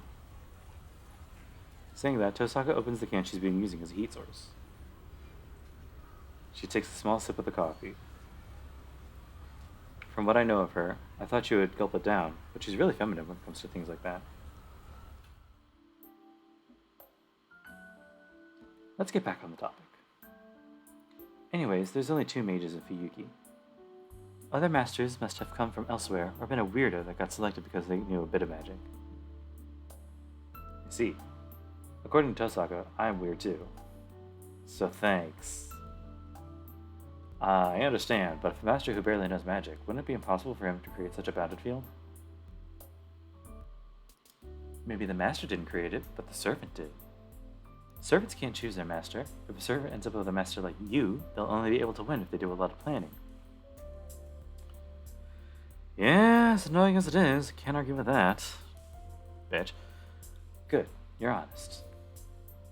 Saying that, Tosaka opens the can she's been using as a heat source. She takes a small sip of the coffee. From what I know of her, I thought she would gulp it down, but she's really feminine when it comes to things like that. Let's get back on the topic. Anyways, there's only 2 mages in Fuyuki. Other masters must have come from elsewhere or been a weirdo that got selected because they knew a bit of magic. I see. According to Tosaka, I'm weird too. So thanks. I understand, but if a master who barely knows magic, wouldn't it be impossible for him to create such a bounded field? Maybe the master didn't create it, but the servant did. Servants can't choose their master. If a servant ends up with a master like you, they'll only be able to win if they do a lot of planning. Yeah, as annoying as it is, can't argue with that. Bitch. Good, you're honest.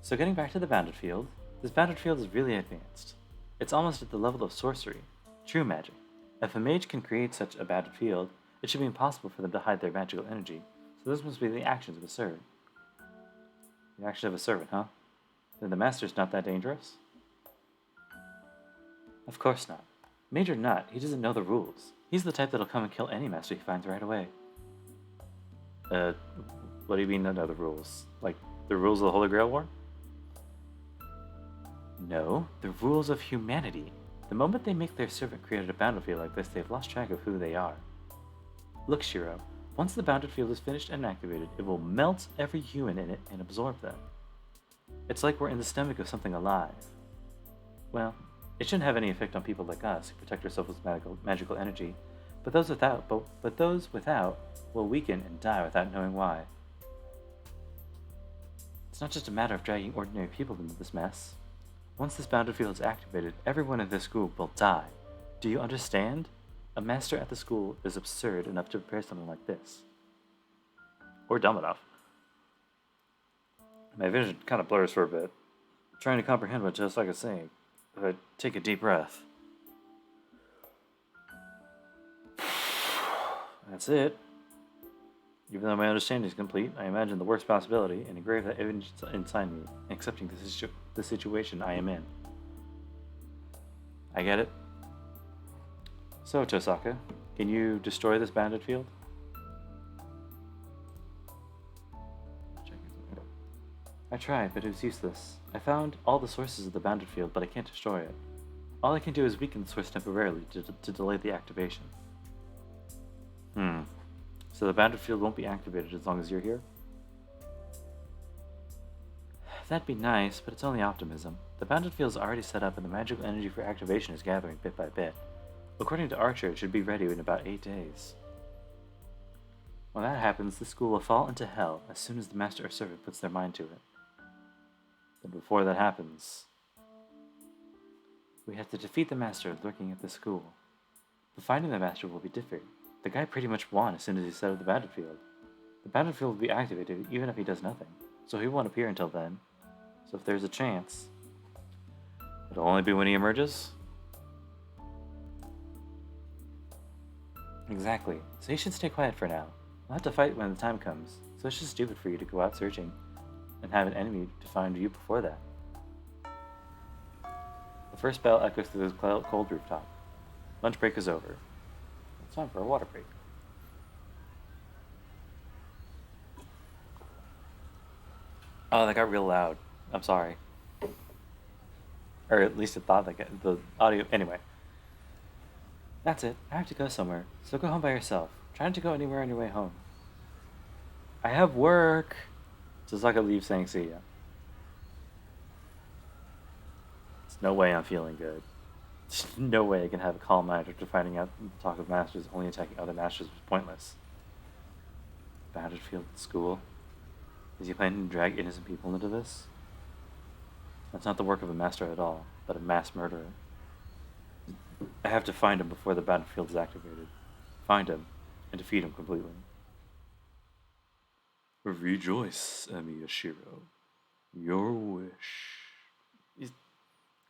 So getting back to the bounded field, this bounded field is really advanced. It's almost at the level of sorcery, true magic. If a mage can create such a bounded field, it should be impossible for them to hide their magical energy, so this must be the actions of a servant. The action of a servant, huh? Then the master's not that dangerous? Of course not. Mage or not, he doesn't know the rules. He's the type that'll come and kill any master he finds right away. What do you mean know the rules? Like, the rules of the Holy Grail War? No, the rules of humanity. The moment they make their servant create a bounded field like this, they've lost track of who they are. Look, Shirou, once the bounded field is finished and activated, it will melt every human in it and absorb them. It's like we're in the stomach of something alive. Well, it shouldn't have any effect on people like us who protect ourselves with magical energy, but those without will weaken and die without knowing why. It's not just a matter of dragging ordinary people into this mess. Once this bounded field is activated, everyone in this school will die. Do you understand? A master at the school is absurd enough to prepare something like this. Or dumb enough. My vision kind of blurs for a bit, trying to comprehend what Josaka is saying. If I take a deep breath. That's it. Even though my understanding is complete, I imagine the worst possibility and engrave that image inside me, accepting the situation I am in. I get it. So, Tosaka, can you destroy this bounded field? I tried, but it was useless. I found all the sources of the bounded field, but I can't destroy it. All I can do is weaken the source temporarily to delay the activation. So the bounded field won't be activated as long as you're here? That'd be nice, but it's only optimism. The bounded field is already set up and the magical energy for activation is gathering bit by bit. According to Archer, it should be ready in about 8 days. When that happens, the school will fall into hell as soon as the master or servant puts their mind to it. But before that happens, we have to defeat the master lurking at the school. But finding the master will be different. The guy pretty much won as soon as he set up the bounded field. The bounded field will be activated even if he does nothing, so he won't appear until then. So if there's a chance, it'll only be when he emerges? Exactly, so you should stay quiet for now. We'll have to fight when the time comes, so it's just stupid for you to go out searching and have an enemy to find you before that. The first bell echoes through the cold rooftop. Lunch break is over. It's time for a water break. Oh, that got real loud. I'm sorry. Or at least it thought that the audio... Anyway. That's it. I have to go somewhere, so go home by yourself. Try not to go anywhere on your way home. I have work. Tosaka leaves saying see ya. There's no way I'm feeling good. There's no way I can have a calm mind after finding out the talk of masters only attacking other masters was pointless. Bounded field at school. Is he planning to drag innocent people into this? That's not the work of a master at all, but a mass murderer. I have to find him before the battlefield is activated. Find him, and defeat him completely. Rejoice, Emiya Shirou. Your wish.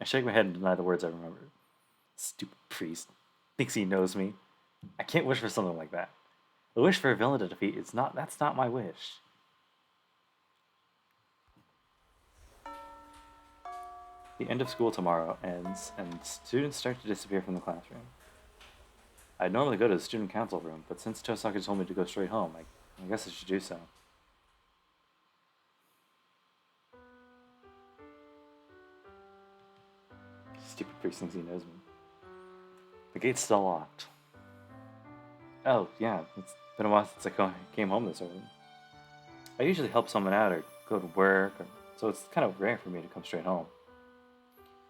I shake my head and deny the words I remember. Stupid priest. Thinks he knows me. I can't wish for something like that. A wish for a villain to defeat, that's not my wish. The end of school tomorrow ends, and students start to disappear from the classroom. I'd normally go to the student council room, but since Tosaka told me to go straight home, I guess I should do so. Stupid priest thinks he knows me. The gate's still locked. Oh, yeah, it's been a while since I came home this early. I usually help someone out or go to work, so it's kind of rare for me to come straight home.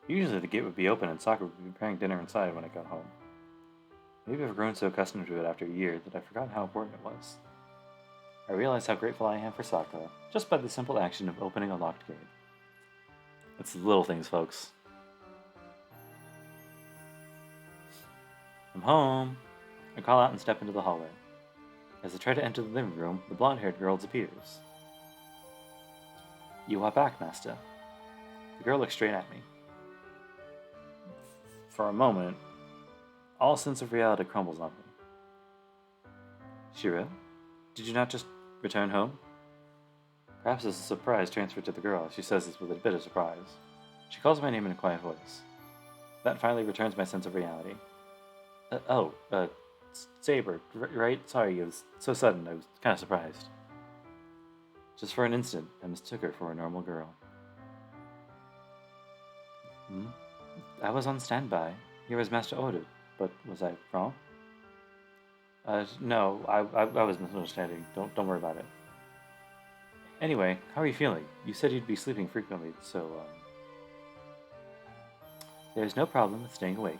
Usually the gate would be open and Sakura would be preparing dinner inside when I got home. Maybe I've grown so accustomed to it after a year that I've forgotten how important it was. I realize how grateful I am for Sakura, just by the simple action of opening a locked gate. It's the little things, folks. I'm home. I call out and step into the hallway. As I try to enter the living room, the blonde-haired girl disappears. You are back, master. The girl looks straight at me. For a moment, all sense of reality crumbles on me. Shirou, did you not just return home? Perhaps as a surprise transferred to the girl, she says this with a bit of surprise. She calls my name in a quiet voice. That finally returns my sense of reality. Saber, right? Sorry, it was so sudden, I was kind of surprised. Just for an instant, I mistook her for a normal girl. I was on standby. Here was Master Odu, but was I wrong? No, I was misunderstanding. Don't worry about it. Anyway, how are you feeling? You said you'd be sleeping frequently, so, There's no problem with staying awake.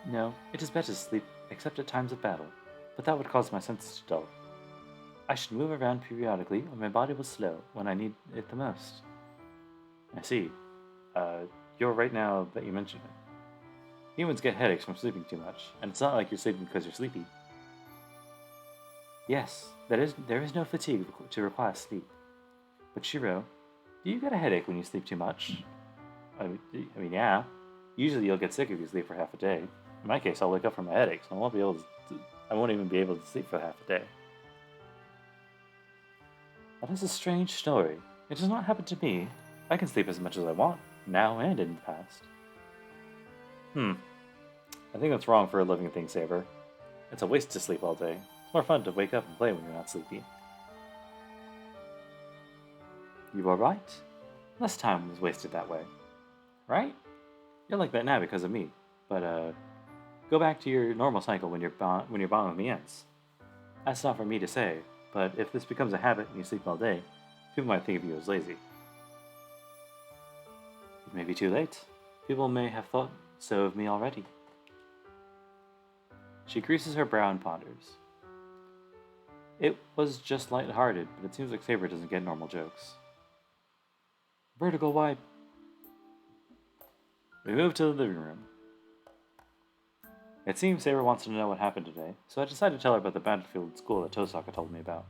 No, it is better to sleep except at times of battle, but that would cause my senses to dull. I should move around periodically, or my body will slow when I need it the most. I see. You're right now that you mention it. Humans get headaches from sleeping too much, and it's not like you're sleeping because you're sleepy. Yes, there is no fatigue to require sleep. But Shirou, do you get a headache when you sleep too much? I mean, yeah. Usually you'll get sick if you sleep for half a day. In my case, I'll wake up from my headaches, and I won't even be able to sleep for half a day. That is a strange story. It does not happen to me. I can sleep as much as I want, now and in the past. I think that's wrong for a living thing, Saber. It's a waste to sleep all day. It's more fun to wake up and play when you're not sleepy. You are right. Less time was wasted that way. Right? You're like that now because of me. But, go back to your normal cycle when you're bonding with me ends. That's not for me to say, but if this becomes a habit and you sleep all day, people might think of you as lazy. It may be too late. People may have thought so of me already. She creases her brow and ponders. It was just light-hearted, but it seems like Saber doesn't get normal jokes. Vertical wipe. We move to the living room. It seems Saber wants to know what happened today, so I decided to tell her about the battlefield school that Tosaka told me about.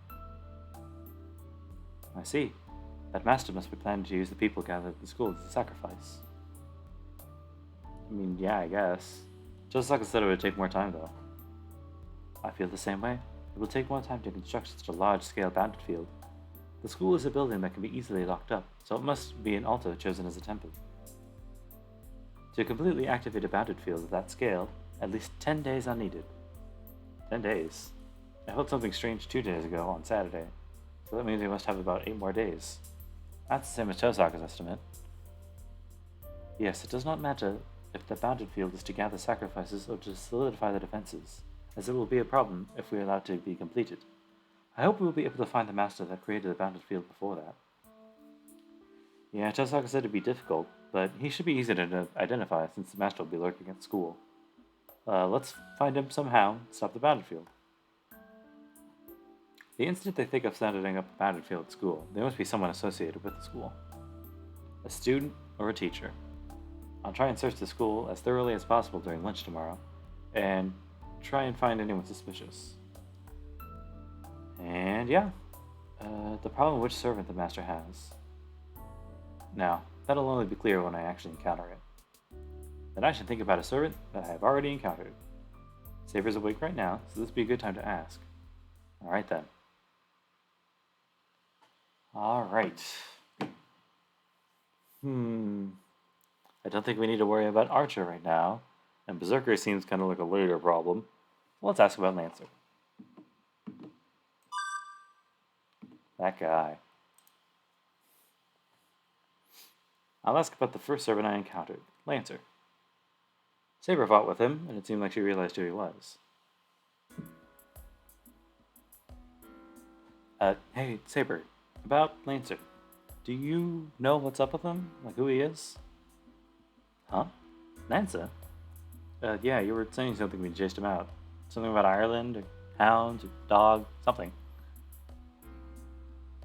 I see. That master must be planning to use the people gathered at the school as a sacrifice. I mean, yeah, I guess. Tosaka said it would take more time, though. I feel the same way. It will take more time to construct such a large-scale battlefield. The school is a building that can be easily locked up, so it must be an altar chosen as a temple. To completely activate a battlefield of that scale, at least 10 days are needed. 10 days? I felt something strange 2 days ago on Saturday, so that means we must have about 8 more days. That's the same as Tosaka's estimate. Yes, it does not matter if the battlefield is to gather sacrifices or to solidify the defenses, as it will be a problem if we are allowed to be completed. I hope we will be able to find the master that created the battlefield before that. Yeah, Tosaka said it'd be difficult, but he should be easy to identify since the master will be lurking at school. Let's find him somehow and stop the battlefield. The instant they think of setting up a battlefield at school, there must be someone associated with the school. A student or a teacher. I'll try and search the school as thoroughly as possible during lunch tomorrow, and try and find anyone suspicious. And yeah, the problem which servant the master has. Now, that'll only be clear when I actually encounter it. Then I should think about a servant that I have already encountered. Saber's awake right now, so this would be a good time to ask. Alright then. Alright. I don't think we need to worry about Archer right now, and Berserker seems kind of like a later problem. Let's ask about Lancer. That guy. I'll ask about the first servant I encountered, Lancer. Saber fought with him, and it seemed like she realized who he was. Hey, Saber, about Lancer. Do you know what's up with him? Like who he is? Huh? Lancer? Yeah, you were saying something when you chased him out. Something about Ireland, or hounds, or dog, something.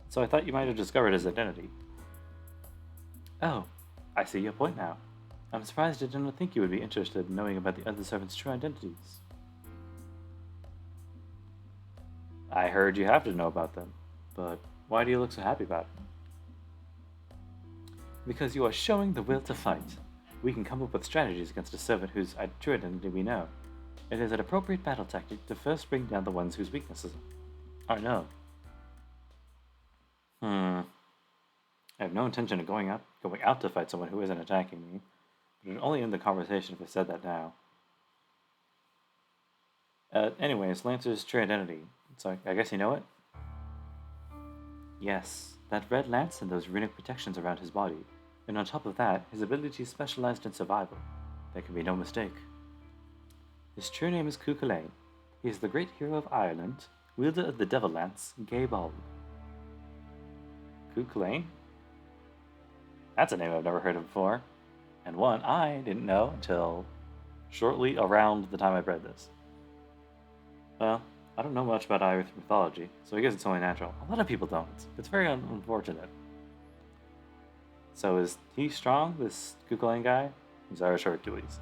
So I thought you might have discovered his identity. Oh, I see your point now. I'm surprised I didn't think you would be interested in knowing about the other servants' true identities. I heard you have to know about them, but why do you look so happy about it? Because you are showing the will to fight. We can come up with strategies against a servant whose true identity we know. It is an appropriate battle tactic to first bring down the ones whose weaknesses are known. I have no intention of going out to fight someone who isn't attacking me, but it would only end the conversation if I said that now. Anyways, Lancer's true identity. So I guess you know it? Yes, that red lance and those runic protections around his body. And on top of that, his ability is specialized in survival. There can be no mistake. His true name is Cuchulainn. He is the great hero of Ireland, wielder of the Devil Lance, Gay Bald. Cuchulainn? That's a name I've never heard of before, and one I didn't know until shortly around the time I read this. Well, I don't know much about Irish mythology, so I guess it's only natural. A lot of people don't. It's very unfortunate. So is he strong, this Kukulane guy? He's Irish Hercules.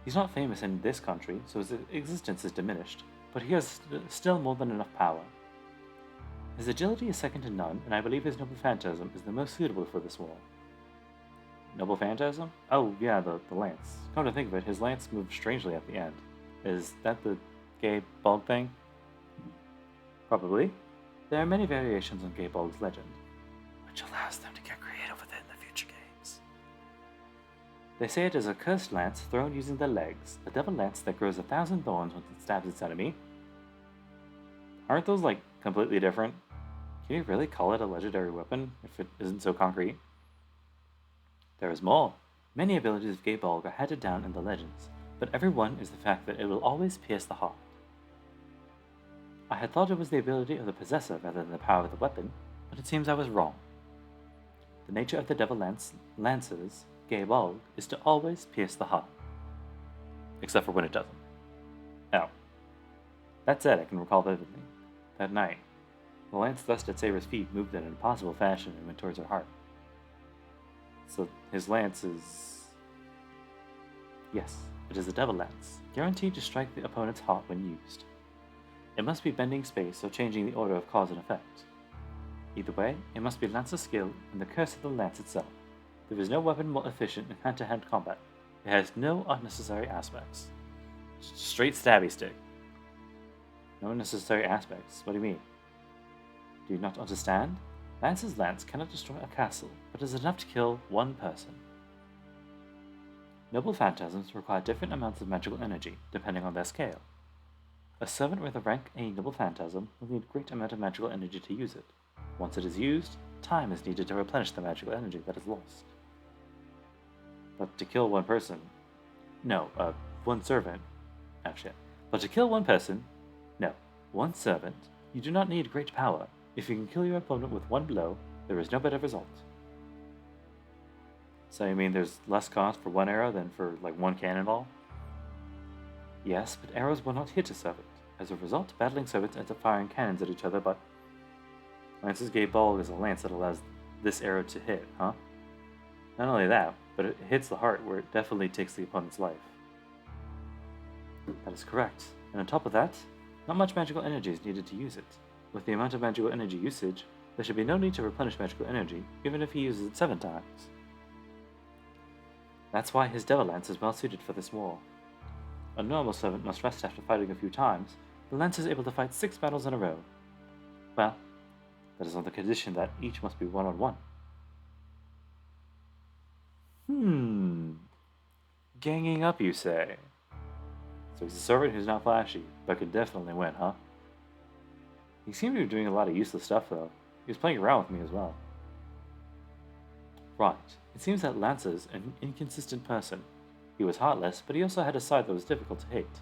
He's not famous in this country, so his existence is diminished, but he has still more than enough power. His agility is second to none, and I believe his noble phantasm is the most suitable for this war. Noble phantasm? Oh, yeah, the lance. Come to think of it, his lance moved strangely at the end. Is that the gay bog thing? Probably. There are many variations on Gay Bog's legend, which allows them to get creative within the future games. They say it is a cursed lance thrown using the legs, a devil lance that grows 1,000 thorns once it stabs its enemy. Aren't those, like, completely different? Can you really call it a legendary weapon if it isn't so concrete? There is more. Many abilities of Gay Bog are handed down in the legends, but every one is the fact that it will always pierce the heart. I had thought it was the ability of the possessor rather than the power of the weapon, but it seems I was wrong. The nature of the devil lances, Gay Bog, is to always pierce the heart. Except for when it doesn't. Now, that said, I can recall vividly. That night, the lance thrust at Saber's feet moved in an impossible fashion and went towards her heart. So his lance is... Yes, it is a devil lance, guaranteed to strike the opponent's heart when used. It must be bending space or changing the order of cause and effect. Either way, it must be Lance's skill and the curse of the lance itself. There is no weapon more efficient in hand-to-hand combat. It has no unnecessary aspects. Straight stabby stick. No unnecessary aspects? What do you mean? Do you not understand? Lance's lance cannot destroy a castle, but is enough to kill one person. Noble phantasms require different amounts of magical energy, depending on their scale. A servant with a rank A noble phantasm will need a great amount of magical energy to use it. Once it is used, time is needed to replenish the magical energy that is lost. But to kill one person... No, one servant... Oh shit. But to kill one person... No, one servant, you do not need great power. If you can kill your opponent with one blow, there is no better result. So you mean there's less cost for one arrow than for, like, one cannonball? Yes, but arrows will not hit a servant. As a result, battling servants ends up firing cannons at each other, but... Lance's Gay Ball is a lance that allows this arrow to hit, huh? Not only that, but it hits the heart where it definitely takes the opponent's life. That is correct. And on top of that, not much magical energy is needed to use it. With the amount of magical energy usage, there should be no need to replenish magical energy, even if he uses it 7 times. That's why his Devil Lance is well suited for this war. A normal servant must rest after fighting a few times. The Lance is able to fight 6 battles in a row. Well, that is on the condition that each must be one-on-one. Ganging up, you say? So he's a servant who's not flashy, but could definitely win, huh? He seemed to be doing a lot of useless stuff, though. He was playing around with me as well. Right. It seems that Lance's an inconsistent person. He was heartless, but he also had a side that was difficult to hate.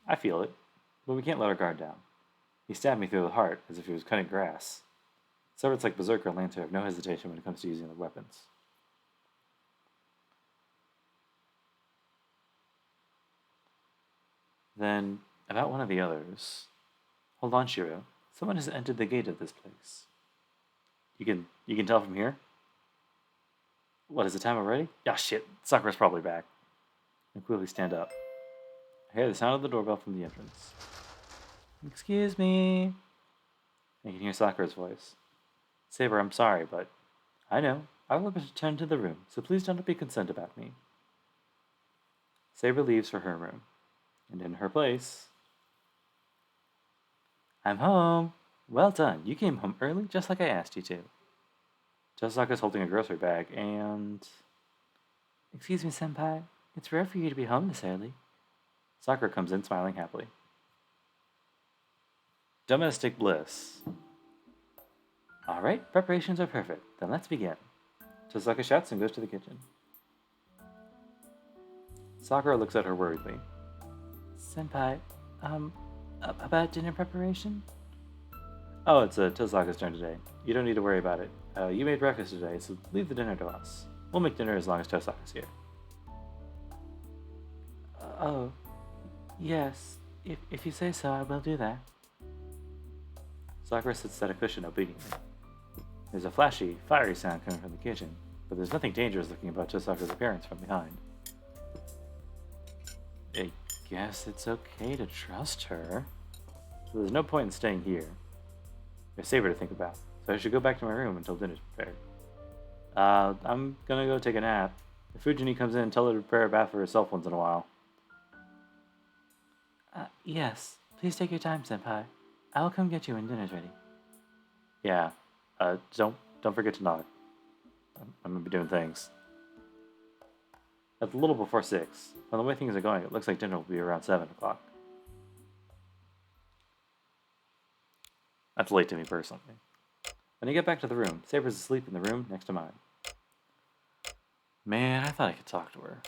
I feel it, but we can't let our guard down. He stabbed me through the heart, as if he was cutting grass. Servants like Berserker and Lancer have no hesitation when it comes to using their weapons. Then, about one of the others... Hold on, Shirou. Someone has entered the gate of this place. You can tell from here? What, is the time already? Ah, shit. Sakura's probably back. I quickly stand up. I hear the sound of the doorbell from the entrance. Excuse me. I can hear Sakura's voice. Saber, I'm sorry, but... I know. I will return to the room, so please don't be concerned about me. Saber leaves for her room. And in her place... I'm home! Well done, you came home early just like I asked you to. Tosaka's holding a grocery bag and... Excuse me, senpai. It's rare for you to be home this early. Sakura comes in smiling happily. Domestic bliss. Alright, preparations are perfect. Then let's begin. Tosaka shouts and goes to the kitchen. Sakura looks at her worriedly. Senpai, about dinner preparation? Oh, it's Tosaka's turn today. You don't need to worry about it. You made breakfast today, so leave the dinner to us. We'll make dinner as long as Tosaka's here. Oh, Yes, if you say so, I will do that. Sakura sits at a cushion obediently. There's a flashy, fiery sound coming from the kitchen, but there's nothing dangerous looking about Chisaka's appearance from behind. I guess it's okay to trust her. So there's no point in staying here. There's Saber to think about, so I should go back to my room until dinner's prepared. I'm gonna go take a nap. If Fujini comes in, tell her to prepare a bath for herself once in a while. Yes. Please take your time, Senpai. I will come get you when dinner's ready. Yeah. Don't forget to nod. I'm gonna be doing things. It's a little before 6. From the way things are going, it looks like dinner will be around 7 o'clock. That's late to me personally. When I get back to the room, Saber's asleep in the room next to mine. Man, I thought I could talk to her.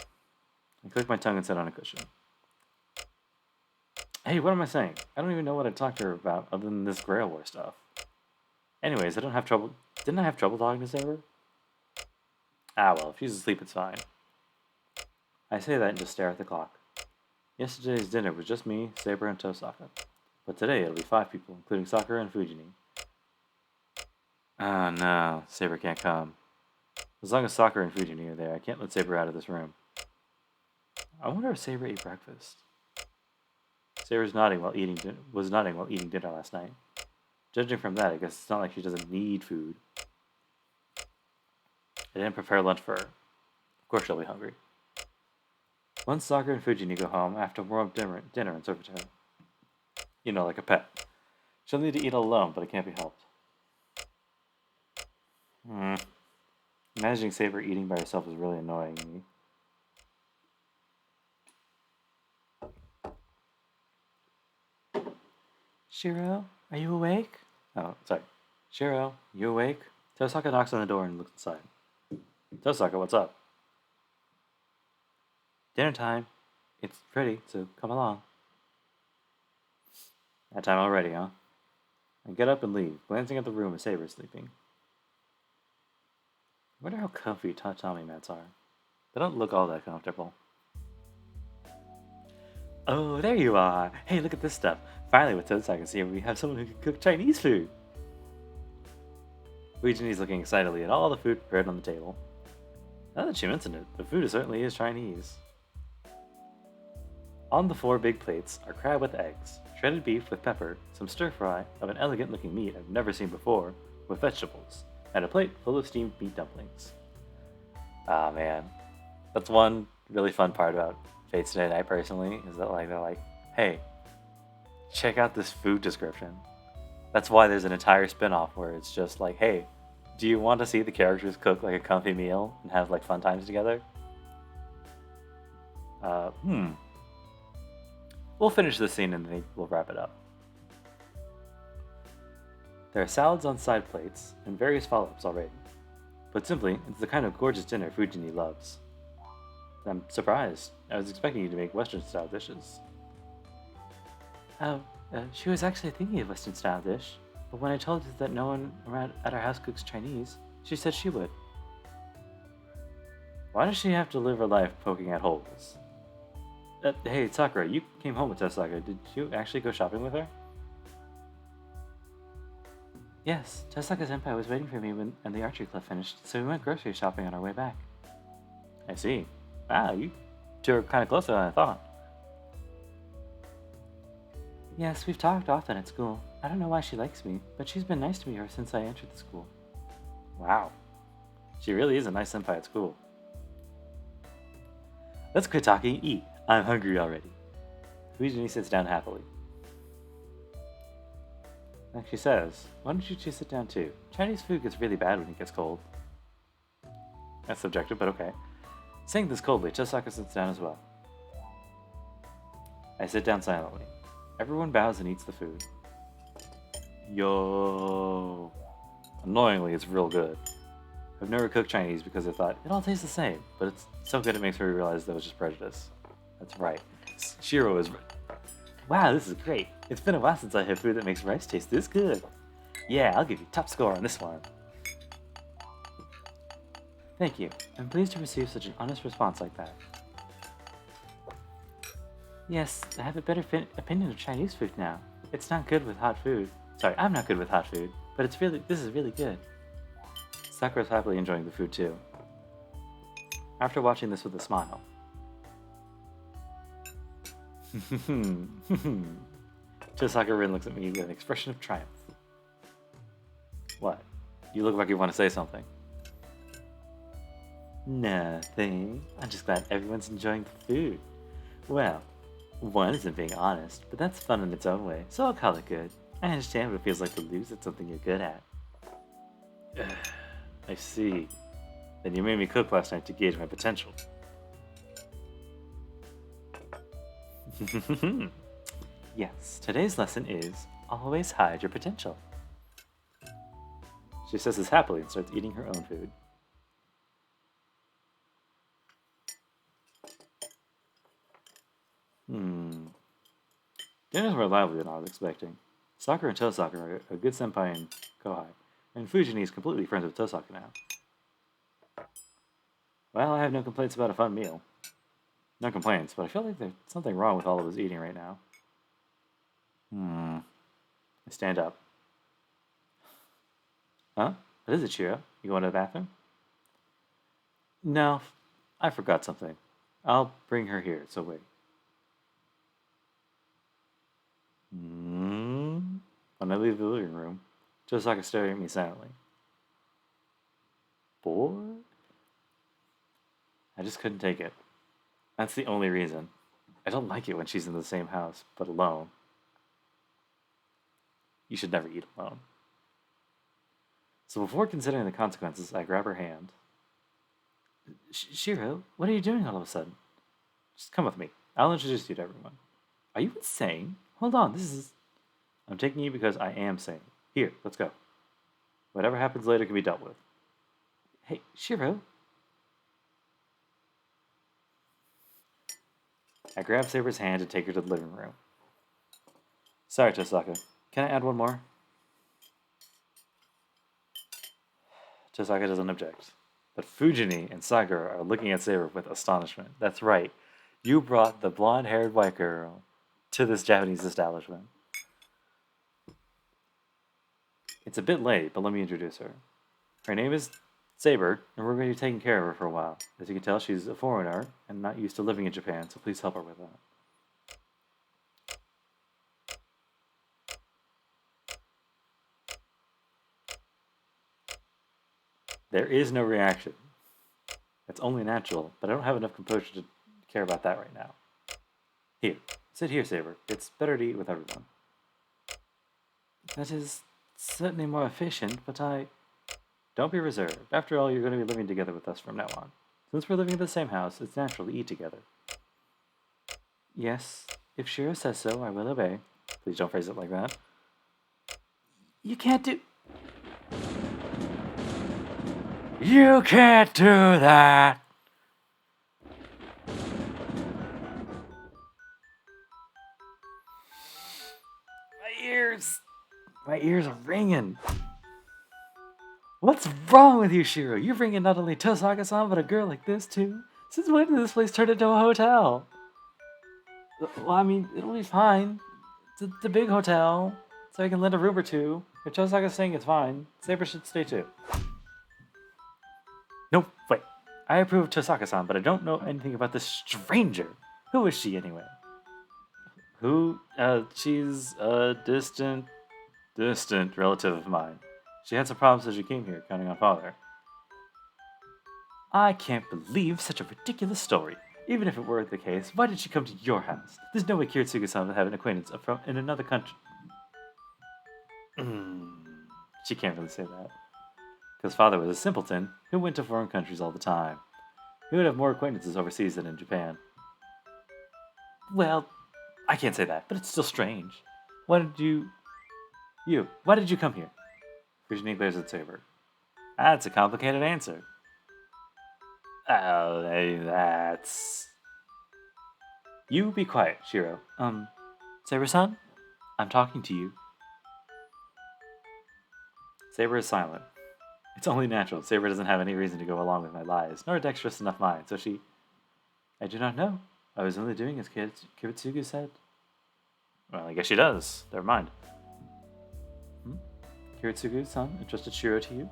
I click my tongue and sit on a cushion. Hey, what am I saying? I don't even know what I talked to her about other than this Grail War stuff. Anyways, didn't I have trouble talking to Saber? Ah well, if she's asleep it's fine. I say that and just stare at the clock. Yesterday's dinner was just me, Saber, and Tosaka. But today it'll be 5 people, including Sakura and Fujini. Oh no, Saber can't come. As long as Sakura and Fujini are there, I can't let Saber out of this room. I wonder if Saber ate breakfast. Saber was nodding while eating dinner last night. Judging from that, I guess it's not like she doesn't need food. I didn't prepare lunch for her. Of course she'll be hungry. Once Sakura and Fujini go home, I have to warm up dinner and serve it to her. You know, like a pet. She'll need to eat alone, but it can't be helped. Imagining Saber eating by herself is really annoying me. Shirou, are you awake? Oh, sorry. Shirou, you awake? Tosaka knocks on the door and looks inside. Tosaka, what's up? Dinner time. It's ready, so come along. That time already, huh? I get up and leave, glancing at the room as Saber's sleeping. I wonder how comfy tatami mats are. They don't look all that comfortable. Oh, there you are! Hey, look at this stuff. Finally, with Tosaka's here, we have someone who can cook Chinese food. Fujini's looking excitedly at all the food prepared on the table. Now that she mentioned it, the food certainly is Chinese. On the 4 big plates are crab with eggs, shredded beef with pepper, some stir-fry of an elegant-looking meat I've never seen before, with vegetables, and a plate full of steamed meat dumplings. Ah, man. That's one really fun part about Fates Today Night, personally, is that they're like, hey, check out this food description. That's why there's an entire spin-off where it's just like, hey, do you want to see the characters cook like a comfy meal and have like fun times together? We'll finish this scene and then we'll wrap it up. There are salads on side plates and various follow-ups already. But simply, it's the kind of gorgeous dinner Fujini loves. I'm surprised. I was expecting you to make Western-style dishes. She was actually thinking of Western-style dish, but when I told her that no one around at our house cooks Chinese, she said she would. Why does she have to live her life poking at holes? Hey, Sakura, you came home with Tosaka. Did you actually go shopping with her? Yes, Tosaka Senpai was waiting for me when the archery club finished, so we went grocery shopping on our way back. I see. Wow, you two are kind of closer than I thought. Yes, we've talked often at school. I don't know why she likes me, but she's been nice to me ever since I entered the school. Wow. She really is a nice senpai at school. Let's quit talking and eat. I'm hungry already. Fujini sits down happily. Like she says, why don't you two sit down too? Chinese food gets really bad when it gets cold. That's subjective, but okay. Saying this coldly, Chisaka sits down as well. I sit down silently. Everyone bows and eats the food. Yo. Annoyingly, it's real good. I've never cooked Chinese because I thought, it all tastes the same, but it's so good it makes me realize that was just prejudice. That's right. Shirou is right. Wow, this is great. It's been a while since I had food that makes rice taste this good. Yeah, I'll give you top score on this one. Thank you. I'm pleased to receive such an honest response like that. Yes, I have a better opinion of Chinese food now. It's not good with hot food. Sorry, I'm not good with hot food, but this is really good. Sakura's happily enjoying the food too. After watching this with a smile. Chisaka Rin looks at me with an expression of triumph. What? You look like you want to say something. Nothing. I'm just glad everyone's enjoying the food. Well, one isn't being honest, but that's fun in its own way, so I'll call it good. I understand what it feels like to lose at something you're good at. I see. Then you made me cook last night to gauge my potential. Yes, today's lesson is always hide your potential. She says this happily and starts eating her own food. Dinner's more lively than I was expecting. Sakura and Tosaka are a good senpai and kohai, and Fujini is completely friends with Tosaka now. Well, I have no complaints about a fun meal. No complaints, but I feel like there's something wrong with all of us eating right now. I stand up. Huh? What is it, Shirou? You going to the bathroom? No, I forgot something. I'll bring her here, so wait. When I leave the living room, Tosaka staring at me silently. Bored? I just couldn't take it. That's the only reason. I don't like it when she's in the same house, but alone. You should never eat alone. So before considering the consequences, I grab her hand. Shirou, what are you doing all of a sudden? Just come with me. I'll introduce you to everyone. Are you insane? Hold on, this is... I'm taking you because I am sane. Here, let's go. Whatever happens later can be dealt with. Hey, Shirou. I grab Saber's hand and take her to the living room. Sorry, Tosaka. Can I add one more? Tosaka doesn't object. But Fujini and Sakura are looking at Saber with astonishment. That's right. You brought the blonde-haired white girl to this Japanese establishment. It's a bit late, but let me introduce her. Her name is Saber, and we're going to be taking care of her for a while. As you can tell, she's a foreigner and not used to living in Japan, so please help her with that. There is no reaction. It's only natural, but I don't have enough composure to care about that right now. Here, sit here, Saber. It's better to eat with everyone. That is certainly more efficient, but Don't be reserved. After all, you're going to be living together with us from now on. Since we're living in the same house, it's natural to eat together. Yes, if Shirou says so, I will obey. Please don't phrase it like that. You can't do... You can't do that! My ears are ringing. What's wrong with you, Shirou? You're bringing not only Tosaka-san, but a girl like this, too? Since when did this place turn into a hotel? Well, I mean, it'll be fine. It's a big hotel, so I can lend a room or two. If Tosaka's saying it's fine, Saber should stay too. No, wait. I approve of Tosaka-san, but I don't know anything about this stranger. Who is she, anyway? She's a distant relative of mine. She had some problems as she came here, counting on father. I can't believe such a ridiculous story. Even if it were the case, why did she come to your house? There's no way Kiritsuga-san would have an acquaintance from in another country. She can't really say that. Because father was a simpleton who went to foreign countries all the time. He would have more acquaintances overseas than in Japan. Well, I can't say that, but it's still strange. Why did you come here? Fujini glares at Saber. That's a complicated answer. Oh, that's... You be quiet, Shirou. Saber-san? I'm talking to you. Saber is silent. It's only natural. Saber doesn't have any reason to go along with my lies, nor a dexterous enough mind, so she... I do not know. I was only doing as Kiritsugu said. Well, I guess she does. Never mind. Kiritsugu-san entrusted Shirou to you?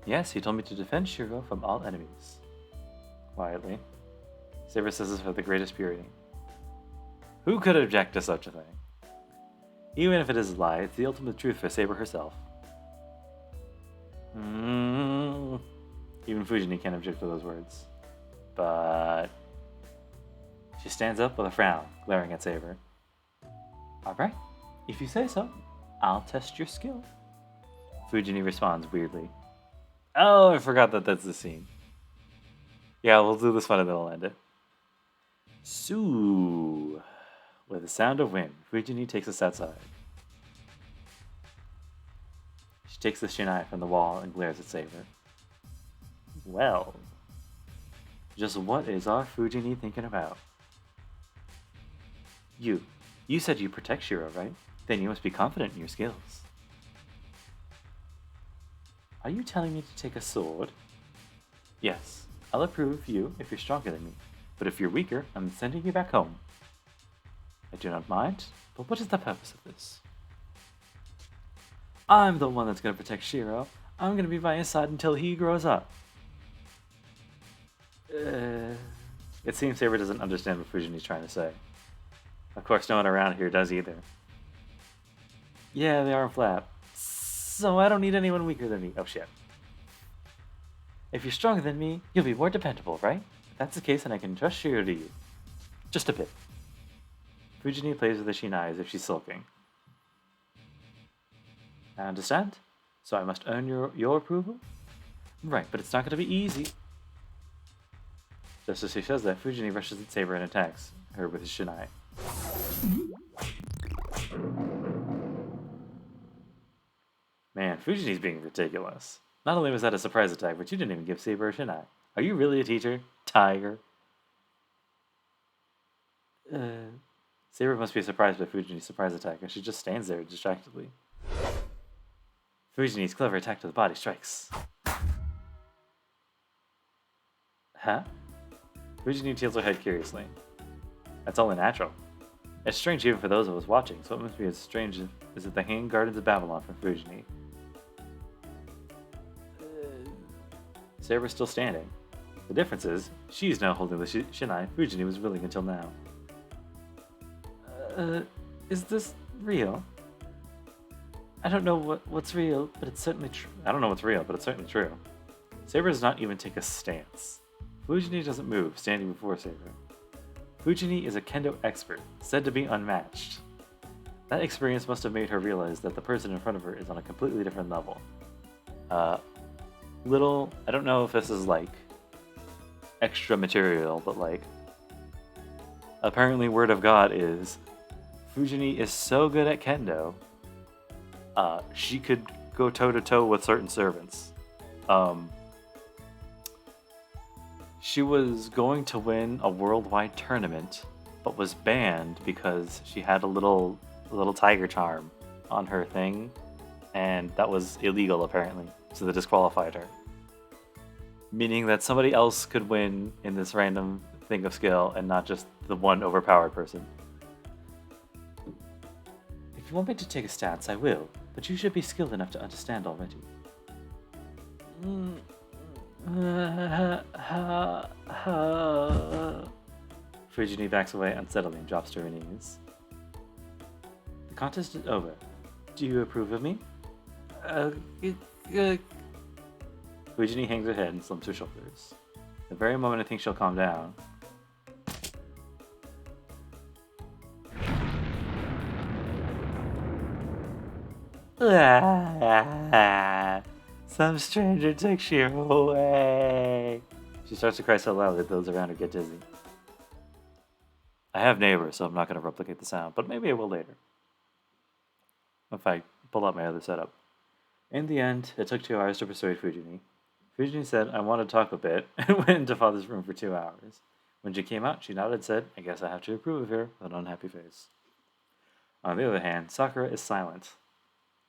Yes, he told me to defend Shirou from all enemies. Quietly. Saber says this with the greatest purity. Who could object to such a thing? Even if it is a lie, it's the ultimate truth for Saber herself. Even Fujini can't object to those words. But... She stands up with a frown, glaring at Saber. Alright, if you say so, I'll test your skill. Fujini responds weirdly. Oh, I forgot that that's the scene. Yeah, we'll do this one and then we'll end it. So, with the sound of wind, Fujini takes us outside. She takes the shinai from the wall and glares at Saber. Well, just what is our Fujini thinking about? You said you protect Shirou, right? Then you must be confident in your skills. Are you telling me to take a sword? Yes, I'll approve you if you're stronger than me, but if you're weaker, I'm sending you back home. I do not mind, but what is the purpose of this? I'm the one that's going to protect Shirou. I'm going to be by his side until he grows up. It seems Saber doesn't understand what Fujini's trying to say. Of course, no one around here does either. Yeah, they are flat. So I don't need anyone weaker than me. Oh shit. If you're stronger than me, you'll be more dependable, right? If that's the case, then I can trust Shirou to you. Just a bit. Fujini plays with the shinai as if she's sulking. I understand. So I must earn your approval? Right, but it's not going to be easy. Just as she says that, Fujini rushes at Saber and attacks her with his shinai. Man, Fujini's being ridiculous. Not only was that a surprise attack, but you didn't even give Saber a shinai. Are you really a teacher? Tiger? Saber must be surprised by Fujini's surprise attack, and she just stands there distractedly. Fujini's clever attack to the body strikes. Huh? Fujini tilts her head curiously. That's only natural. It's strange even for those of us watching, so it must be as strange as at the Hanging Gardens of Babylon from Fujini. Saber's still standing. The difference is, she's now holding the shinai Fujini was willing until now. Is this real? I don't know what's real, but it's certainly true. I don't know what's real, but it's certainly true. Saber does not even take a stance. Fujini doesn't move, standing before Saber. Fujini is a kendo expert, said to be unmatched. That experience must have made her realize that the person in front of her is on a completely different level. I don't know if this is like extra material, but like, apparently word of God is, Fujini is so good at kendo, she could go toe-to-toe with certain servants. She was going to win a worldwide tournament, but was banned because she had a little tiger charm on her thing, and that was illegal apparently, so they disqualified her. Meaning that somebody else could win in this random thing of skill, and not just the one overpowered person. If you want me to take a stance, I will, but you should be skilled enough to understand already. Fujini backs away unsteadily and drops to her knees. The contest is over. Do you approve of me? Fujini hangs her head and slumps her shoulders. The very moment I think she'll calm down. Some stranger took Shirou away. She starts to cry so loud that those around her get dizzy. I have neighbors, so I'm not going to replicate the sound, but maybe I will later. If I pull out my other setup. In the end, it took 2 hours to persuade Fujini. Fujini said, I want to talk a bit, and went into Father's room for 2 hours. When she came out, she nodded and said, I guess I have to approve of her, with an unhappy face. On the other hand, Sakura is silent.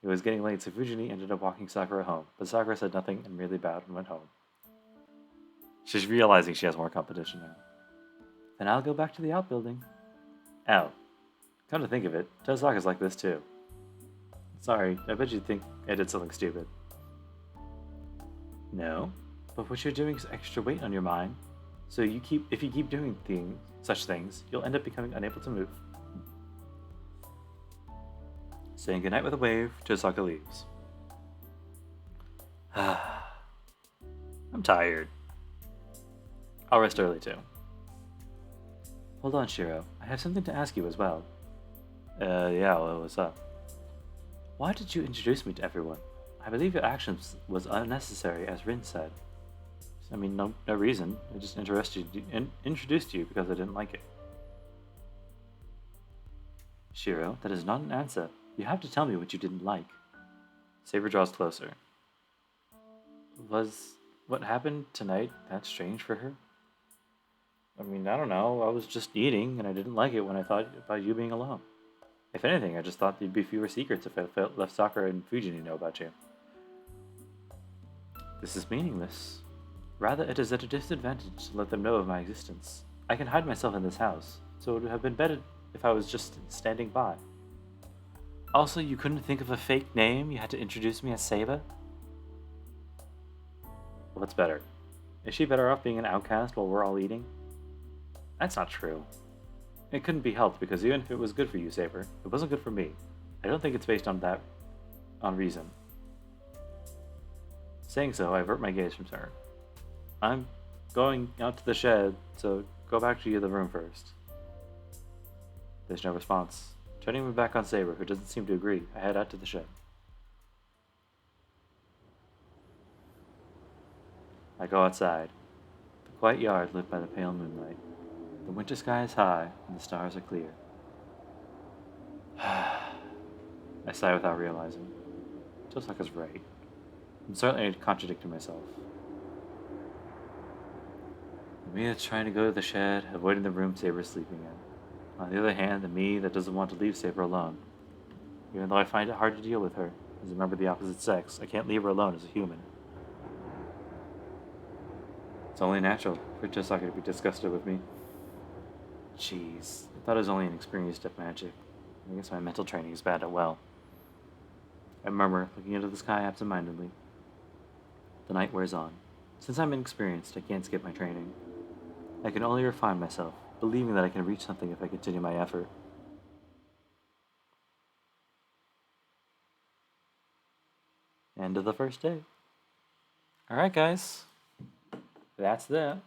It was getting late, so Fujini ended up walking Sakura home, but Sakura said nothing and merely bowed and went home. She's realizing she has more competition now. Then I'll go back to the outbuilding. Oh, come to think of it, Tozaka's like this too. Sorry, I bet you think I did something stupid. No, but what you're doing is extra weight on your mind. So if you keep doing such things, you'll end up becoming unable to move. Saying goodnight with a wave, Tozaka leaves. I'm tired. I'll rest early too. Hold on, Shirou. I have something to ask you as well. Yeah, well, what's up? Why did you introduce me to everyone? I believe your actions was unnecessary, as Rin said. I mean, no reason. I just introduced you because I didn't like it. Shirou, that is not an answer. You have to tell me what you didn't like. Saber draws closer. Was what happened tonight that strange for her? I mean, I don't know. I was just eating, and I didn't like it when I thought about you being alone. If anything, I just thought there'd be fewer secrets if I left Sakura and Fujin know about you. This is meaningless. Rather, it is at a disadvantage to let them know of my existence. I can hide myself in this house, so it would have been better if I was just standing by. Also, you couldn't think of a fake name? You had to introduce me as Saber? What's better? Is she better off being an outcast while we're all eating? That's not true. It couldn't be helped because even if it was good for you, Saber, it wasn't good for me. I don't think it's based on reason. Saying so, I avert my gaze from her. I'm going out to the shed, so go back to the room first. There's no response. Turning my back on Saber, who doesn't seem to agree, I head out to the shed. I go outside. The quiet yard lit by the pale moonlight. The winter sky is high, and the stars are clear. I sigh without realizing. Tosaka's right. I'm certainly contradicting myself. Emiya's trying to go to the shed, avoiding the room Saber's sleeping in. On the other hand, the me that doesn't want to leave Saber alone. Even though I find it hard to deal with her, as a member of the opposite sex, I can't leave her alone as a human. It's only natural for Tosaka to be disgusted with me. Jeez, I thought I was only inexperienced at magic. I guess my mental training is bad at well. I murmur, looking into the sky absent-mindedly. The night wears on. Since I'm inexperienced, I can't skip my training. I can only refine myself, believing that I can reach something if I continue my effort. End of the first day. Alright guys, that's that.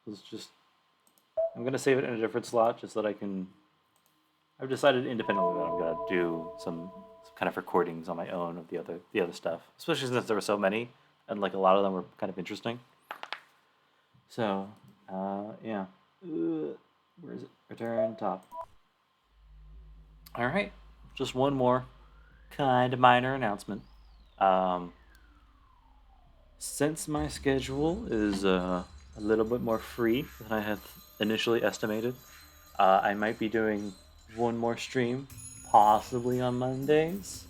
I'm going to save it in a different slot just so that I've decided independently that I'm going to do some kind of recordings on my own of the other stuff, especially since there were so many and like a lot of them were kind of interesting. So, yeah. Where is it? Return top. Alright, just one more kind of minor announcement. Since my schedule is a little bit more free than I had initially estimated, I might be doing one more stream, possibly on Mondays.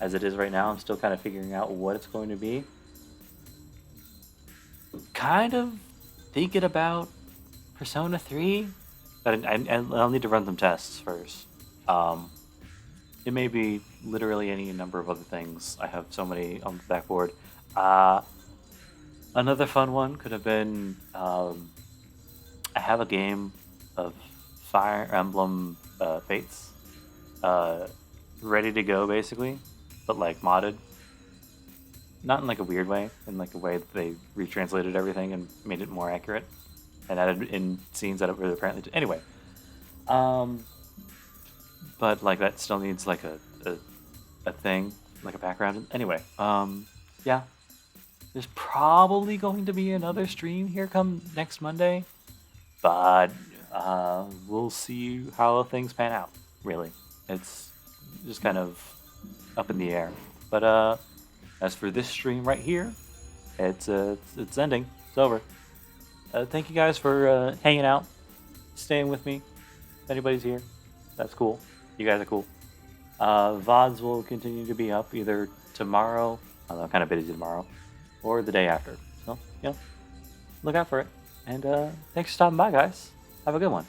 As it is right now, I'm still kind of figuring out what it's going to be. Kind of thinking about Persona 3. I'll need to run some tests first. It may be literally any number of other things. I have so many on the backboard. Another fun one could have been, I have a game of Fire Emblem Fates ready to go, basically, but like modded. Not in like a weird way, in like a way that they retranslated everything and made it more accurate and added in scenes that it really apparently did. Anyway, but like that still needs like a thing, like a background. Anyway, yeah. There's probably going to be another stream here come next Monday, but we'll see how things pan out, really. It's just kind of up in the air. But as for this stream right here, it's ending. It's over. Thank you guys for hanging out, staying with me. If anybody's here, that's cool. You guys are cool. VODs will continue to be up either tomorrow, I'm kind of busy tomorrow, or the day after. So, look out for it. And thanks for stopping by, guys. Have a good one.